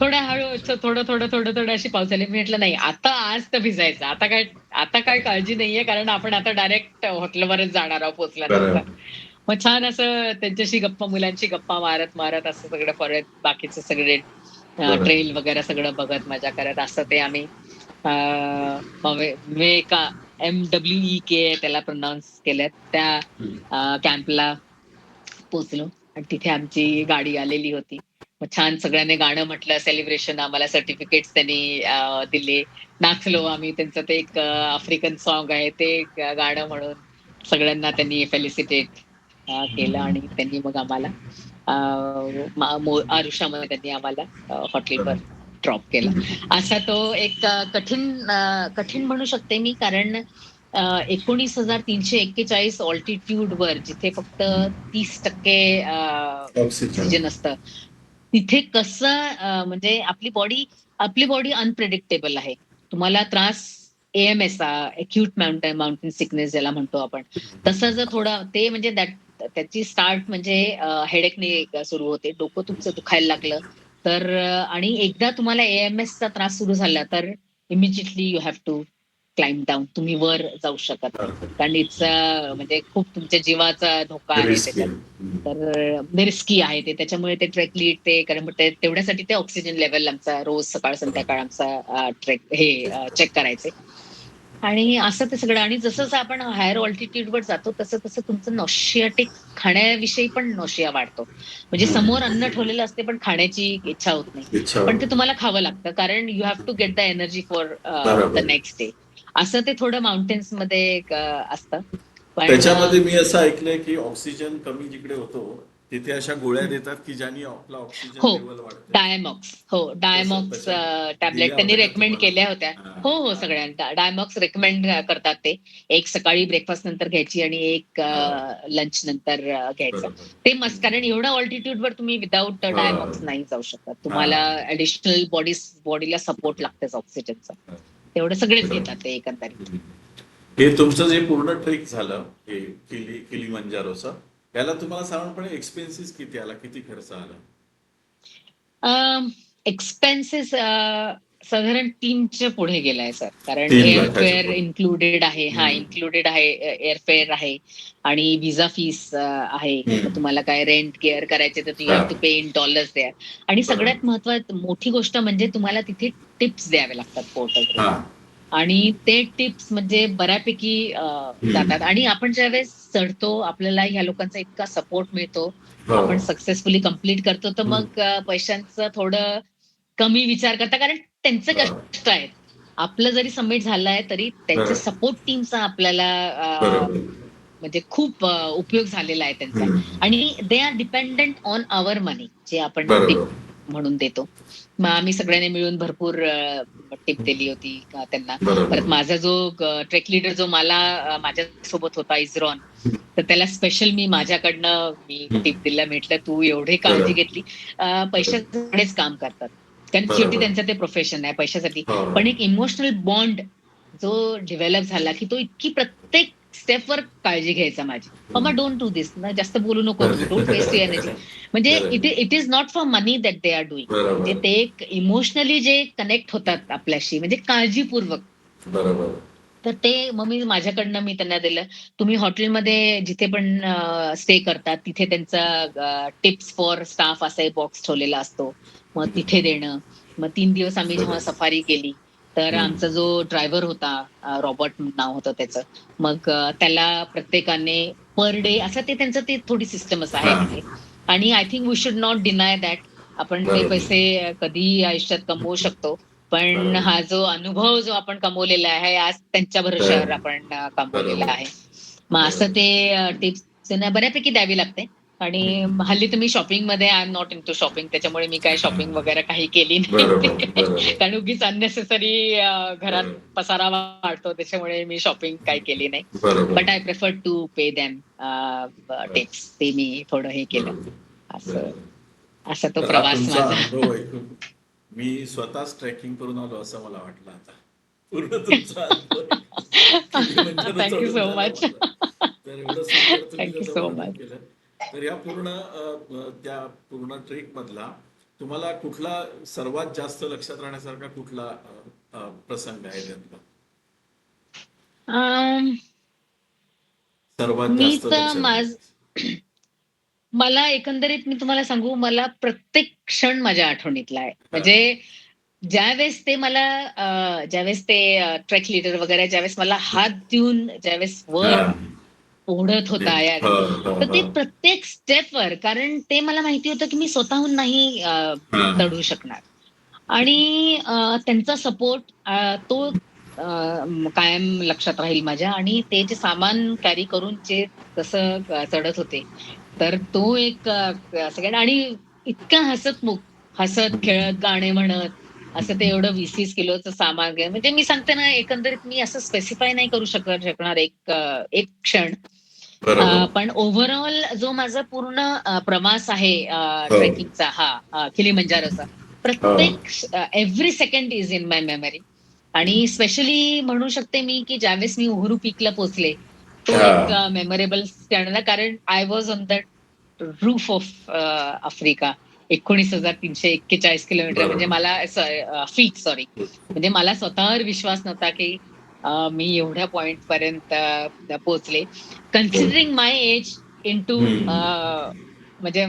थोड्या हळू, थोडं थोडं थोडं थोडं अशी पाऊस आली. मी म्हटलं नाही, आता आज तर भिजायचं. आता काय काळजी नाहीये, कारण आपण आता डायरेक्ट हॉटेलवरच जाणार आहोत पोहोचल्यानंतर. मग छान असं त्यांच्याशी गप्पा, मुलांची गप्पा मारत मारत असं सगळं परत बाकीचे सगळे ट्रेल वगैरे सगळं बघत मजा करत असं ते आम्ही मेका MWEK त्याला प्रोनाऊन्स केलं, त्या कॅम्पला पोहोचलो. आणि तिथे आमची गाडी आलेली होती. मग छान सगळ्यांनी गाणं म्हटलं, सेलिब्रेशन, आम्हाला सर्टिफिकेट्स त्यांनी दिले. नाचलो आम्ही. त्यांचं ते एक आफ्रिकन सॉन्ग आहे, ते गाणं म्हणून सगळ्यांना त्यांनी फेलिसिटेट केलं आणि त्यांनी मग आम्हाला आरुषामध्ये त्यांनी आम्हाला हॉटेलवर ड्रॉप केला. असा तो एक कठीण म्हणू शकते मी, कारण 19,341 ऑल्टिट्यूड वर, जिथे फक्त 30% ऑक्सिजन असतं, तिथे कसं म्हणजे आपली बॉडी अनप्रेडिक्टेबल आहे. तुम्हाला त्रास AMS, अक्यूट माउंटेन सिकनेस ज्याला म्हणतो आपण, तसं जर थोडं ते म्हणजे त्याची स्टार्ट म्हणजे हेडेकने सुरू होते. डोकं तुमचं दुखायला लागलं तर आणि एकदा तुम्हाला AMS चा त्रास सुरू झाला तर immediately you have to climb down. तुम्ही वर जाऊ शकत नाही, कारण इट्स म्हणजे खूप तुमच्या जीवाचा धोका आहे त्याच्यात. तर रिस्की आहे ते. त्याच्यामुळे ते ट्रेक लीड ते, कारण तेवढ्यासाठी ते ऑक्सिजन लेवल आमचा रोज सकाळ संध्याकाळ आमचा ट्रेक हे चेक करायचे. आणि असं ते सगळं. आणि जसं जसं आपण हायर ऑल्टिट्यूड वर जातो तसं तसं तुमचं नॉशियाटिक, खाण्याविषयी पण नॉशिया वाढतो. म्हणजे समोर अन्न ठेवलेलं असते पण खाण्याची इच्छा होत नाही, पण ते तुम्हाला खावं लागतं, कारण you have to get the energy for the next day. असं ते थोडं माउंटेन्स मध्ये असतं. पण त्याच्यामध्ये मी असं ऐकलंय की ऑक्सिजन कमी जिकडे होतो तिथे अशा गोळ्या देतात की ज्याने आपला ऑक्सिजन हो, लेवल वाढते. डायमॉक्स. हो, डायमॉक्स तशा टॅबलेट दिल्या त्यांनी होत्या का रेकमेंड तुम्हाला? केल्या होत्या. हा, हो, हो, हा, सगळ्यांना डायमॉक्स रेकमेंड करतात ते. एक सकाळी ब्रेकफास्ट नंतर घ्यायची आणि एक हा, लंच नंतर घ्यायचं. बरोबर. ते मस्ट, कारण एवढ्या ऑल्टिट्यूडवर तुम्ही विदाऊट हा, डायमॉक्स नाही जाऊ शकत. हा, तुम्हाला ऍडिशनल बॉडीला सपोर्ट लागतेच ऑक्सिजनचा. हा. तेवढं सगळेच बरोबर. घेतात ते एकंदरीत. हे तुमचं जे पूर्ण ट्रेक झालं हे किलिमंजारोचं, याला तुम्हाला साधारणपणे एक्सपेन्सेस किती आला, किती खर्च आला? एक्सपेन्सेस साधारण 3च्या पुढे गेलाय सर. कारण 3 लाखाच्या एअरफेअर पुढे. इन्क्लुडेड आहे. हा, हम्म. इन्क्लुडेड आहे. एअरफेअर आहे आणि व्हिसा फीस आहे. मग हम्म. तुम्हाला काय रेंट केअर करायचे तर यू हा, have to pay in dollars द्या. आणि बरोबर. सगळ्यात मोठी गोष्ट म्हणजे तुम्हाला तिथे टिप्स द्यावे लागतात पोर्टल. हा. आणि ते टिप्स म्हणजे बऱ्यापैकी जातात. आणि आपण ज्यावेळेस चढतो आपल्याला ह्या लोकांचा इतका सपोर्ट मिळतो, हो. आपण सक्सेसफुली कंप्लीट करतो, तर मग पैशांचं थोडं कमी विचार करता, कारण त्यांचे बरोबर. कष्ट आहेत. आपलं जरी सबमिट झालंय तरी त्यांच्या बरोबर. सपोर्ट टीमचा आपल्याला बरोबर. म्हणजे खूप उपयोग झालेला आहे त्यांचा. हम्म. आणि दे आर डिपेंडंट ऑन आवर मनी, जे आपण टिप बरोबर. म्हणून देतो. मग आम्ही सगळ्यांनी मिळून भरपूर टिप दिली होती त्यांना. बरोबर. परत माझा जो ट्रेक लीडर जो मला माझ्यासोबत होता इझरॉन, तर त्याला स्पेशल मी माझ्याकडनं टिप दिला. म्हटलं तू एवढी काळजी बरोबर. घेतली. पैशासाठीच काम करतात, कारण शेवटी बरोबर. त्यांचं ते प्रोफेशन आहे पैशासाठी. हो. पण एक इमोशनल बॉन्ड जो डेव्हलप झाला, की तो इतकी प्रत्येक स्टेपवर काळजी घ्यायचा माझी. "मम्मा डोंट डू दिस ना, जास्त बोलू नको तू, डोंट वेस्ट युअर एनर्जी." म्हणजे बरोबर. It is not for money that they are doing. म्हणजे बरोबर. ते एक इमोशनली जे कनेक्ट होतात आपल्याशी, म्हणजे काळजीपूर्वक. बरोबर. तर ते मग माझ्याकडनं मी त्यांना दिलं. तुम्ही हॉटेलमध्ये जिथे पण स्टे करतात तिथे त्यांचा टिप्स फॉर स्टाफ असा एक बॉक्स ठेवलेला असतो. मग तिथे देणं. मग 3 दिवस आम्ही जेव्हा बरोबर. सफारी केली, तर हम्म. आमचा जो ड्रायव्हर होता, रॉबर्ट नाव होतं त्याचं. मग त्याला प्रत्येकाने पर डे असं ते त्यांचं ते थोडी सिस्टमच आहे हा. तिथे. आणि I think we should not deny that. आपण ते बरोबर. पैसे कधीही आयुष्यात कमवू शकतो. पण बरोबर. हा जो अनुभव जो आपण कमवलेला आहे, आज त्यांच्या भरोश्यावर आपण कमवलेला बरोबर. आहे. मग असं बरोबर. ते टिप्स त्यांना बऱ्यापैकी द्यावी लागते. आणि हल्ली तर मी शॉपिंगमध्ये I am not into shopping. त्याच्यामुळे मी काय हा. शॉपिंग वगैरे काही केली नाही. बरोबर. बरोबर. कारण उगीच अननेसेसरी घरात बरोबर. पसारा वाढतो. त्याच्यामुळे मी शॉपिंग काही केली नाही. बरोबर. But I prefer to pay them tips. ते मी थोडं हे केलं. बरोबर. असं बरोबर. असा तो तर हा प्रवास तुमचा माझा. अनुभव ऐकून मी स्वतःच ट्रेकिंग करून आलो असं मला वाटलं आता. पूर्ण तुमचा अनुभव ऐकून किलिमंजारो थँक यू चढून सो झाला मच. म्हटलं. तर एवढं सुंदर तुम्ही थँक यू त्याचं सो वर्णन मच. केलं. तर या पूर्ण त्या पूर्ण ट्रेक मधला तुम्हाला कुठला सर्वात जास्त लक्षात राहण्यासारखा कुठला प्रसंग आहे त्यातला? सर्वात मी जास्त तर लक्षात राहण्याचा. मला एकंदरीत मी तुम्हाला सांगू, मला प्रत्येक क्षण माझ्या आठवणीतला आहे. हा. म्हणजे ज्यावेळेस ते मला ज्यावेळेस ते ट्रेक लीडर वगैरे ज्यावेळेस मला हात देऊन ज्यावेळेस वर हा. ओढत होता या, हो, हो, तर हो. ते प्रत्येक स्टेपवर, कारण ते मला माहिती होतं की मी स्वतःहून नाही हा. चढू शकणार. आणि त्यांचा सपोर्ट तो कायम लक्षात राहील माझ्या. आणि ते जे सामान कॅरी करून जे तसं चढत होते, तर तो एक सगळ्यांना. आणि इतका हसत खेळत गाणे म्हणत असं ते एवढं 20-20 किलोचं सामान म्हणजे मी सांगते ना, एकंदरीत मी असं स्पेसिफाय नाही करू शकणार एक क्षण. बरोबर. पण ओव्हरऑल जो माझा पूर्ण प्रवास आहे हो. ट्रेकिंगचा, हा किलिमंजारोचा, हो. प्रत्येक every second is in my memory. आणि स्पेशली म्हणू शकते मी की ज्यावेळेस मी उहरू पीकला पोहोचले, तो हा. एक मेमोरेबल क्षण, कारण I was on the roof of Africa. 19,341 kilometre, म्हणजे बरोबर. मला फीट, सॉरी. म्हणजे मला स्वतःवर विश्वास नव्हता की मी एवढ्या पॉइंट पर्यंत पोहोचले. कन्सिडरिंग माय एज इंटू हम्म. म्हणजे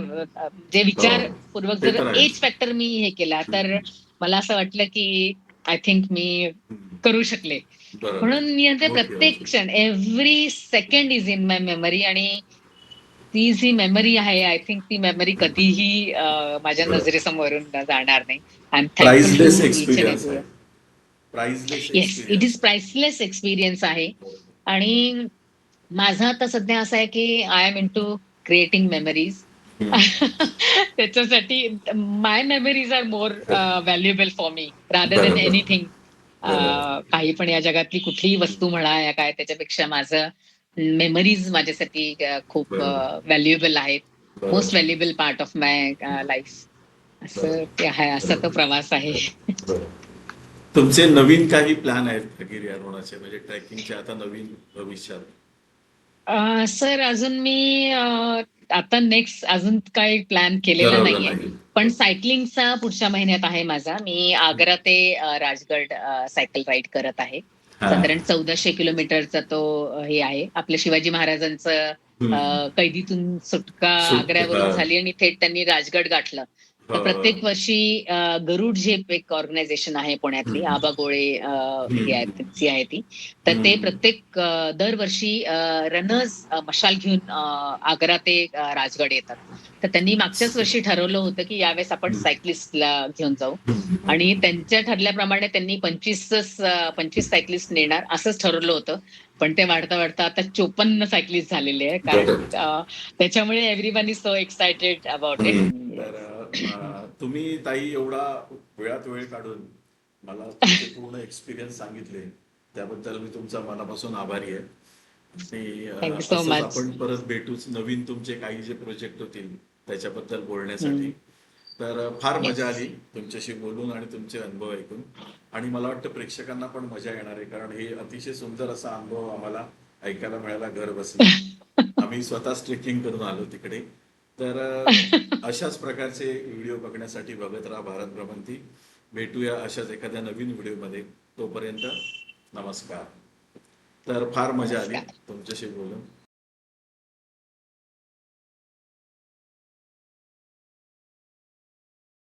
जे हो. विचारपूर्वक ते जर तर आहेच. एज फॅक्टर मी हे केला, तर मला असं वाटलं की आय थिंक मी हम्म. करू शकले. बरोबर. म्हणून मी म्हणते ओके, प्रत्येक ओके. क्षण, every second is in my memory. आणि ती जी मेमरी आहे, आय थिंक ती मेमरी कधीही माझ्या बरोबर. नजरेसमोरून जाणार नाही. I am thankful priceless to each and experience आहे. Every. Priceless yes, it is experience आहे. प्राइसलेस एक्सपिरियन्स आहे. बरोबर. आणि माझं आता सध्या असं आहे की I am into creating memories. त्याच्यासाठी my memories are more valuable for me rather than बरोबर. एनिथिंग. बरोबर. काही पण या जगातली कुठलीही वस्तू म्हणा या काय त्याच्यापेक्षा माझं मेमरीज माझ्यासाठी खूप बरोबर. व्हॅल्युएबल आहेत. मोस्ट बरोबर. Valuable part of my life. असं ते आहे, असा तो प्रवास आहे. बरोबर. तुमचे नवीन काही प्लॅन आहेत का गिर्यारोहणाचे, म्हणजे ट्रेकिंगचे आता नवीन भविष्यात? सर अजून मी आता नेक्स्ट अजून काही प्लॅन केलेला ठरवलं नाहीये. नाही. पण सायकलिंगचा पुढच्या महिन्यात आहे माझा. मी आग्रा ते राजगड सायकल राईड करत आहे. हा. साधारण 1400 किलोमीटरचा तो हे आहे. आपल्या शिवाजी महाराजांचं हम्म. कैदीतून सुटका हा. आग्र्यावरून झाली आणि थेट त्यांनी राजगड गाठलं. तर हो. प्रत्येक वर्षी गरुड झेप एक ऑर्गनायझेशन आहे पुण्यातली, हम्म. आबा गोळे हे आहेत, हम्म. त्यांची आहे ती. तर ते प्रत्येक दरवर्षी रनर्स मशाल घेऊन आग्रा ते राजगड येतात. तर त्यांनी मागच्याच वर्षी ठरवलं होतं, की यावेळेस आपण सायकलिस्टला घेऊन जाऊ. आणि त्यांच्या ठरल्याप्रमाणे त्यांनी 25 सायकलिस्ट नेणार असंच ठरवलं होतं. पण ते वाढता आता 54 सायकलिस्ट झालेले आहे. कारण त्याच्यामुळे everyone is so excited about it. तर तुम्ही ताई एवढा वेळात वेळ काढून मला तुमचे पूर्ण एक्सपिरियन्स सांगितले, त्याबद्दल मी तुमचा मनापासून आभारी आहे. आणि थँक्यू सो असंच मच. आपण परत भेटूच, नवीन तुमचे काही जे प्रोजेक्ट होतील त्याच्याबद्दल बोलण्यासाठी. तर फार मजा येस. आली तुमच्याशी बोलून आणि तुमचे अनुभव ऐकून. आणि मला वाटतं प्रेक्षकांना पण मजा येणार आहे, कारण हे अतिशय सुंदर असा अनुभव आम्हाला ऐकायला मिळाला घर बसल्या. आम्ही स्वतःच ट्रेकिंग करून आलो तिकडे. तर अशाच प्रकारचे व्हिडिओ बघण्यासाठी बघत राहा भारत भ्रमंती. भेटूया अशाच एखाद्या नवीन व्हिडिओमध्ये. तोपर्यंत नमस्कार. तर फार मजा आली नमस्कार. तुमच्याशी बोलून.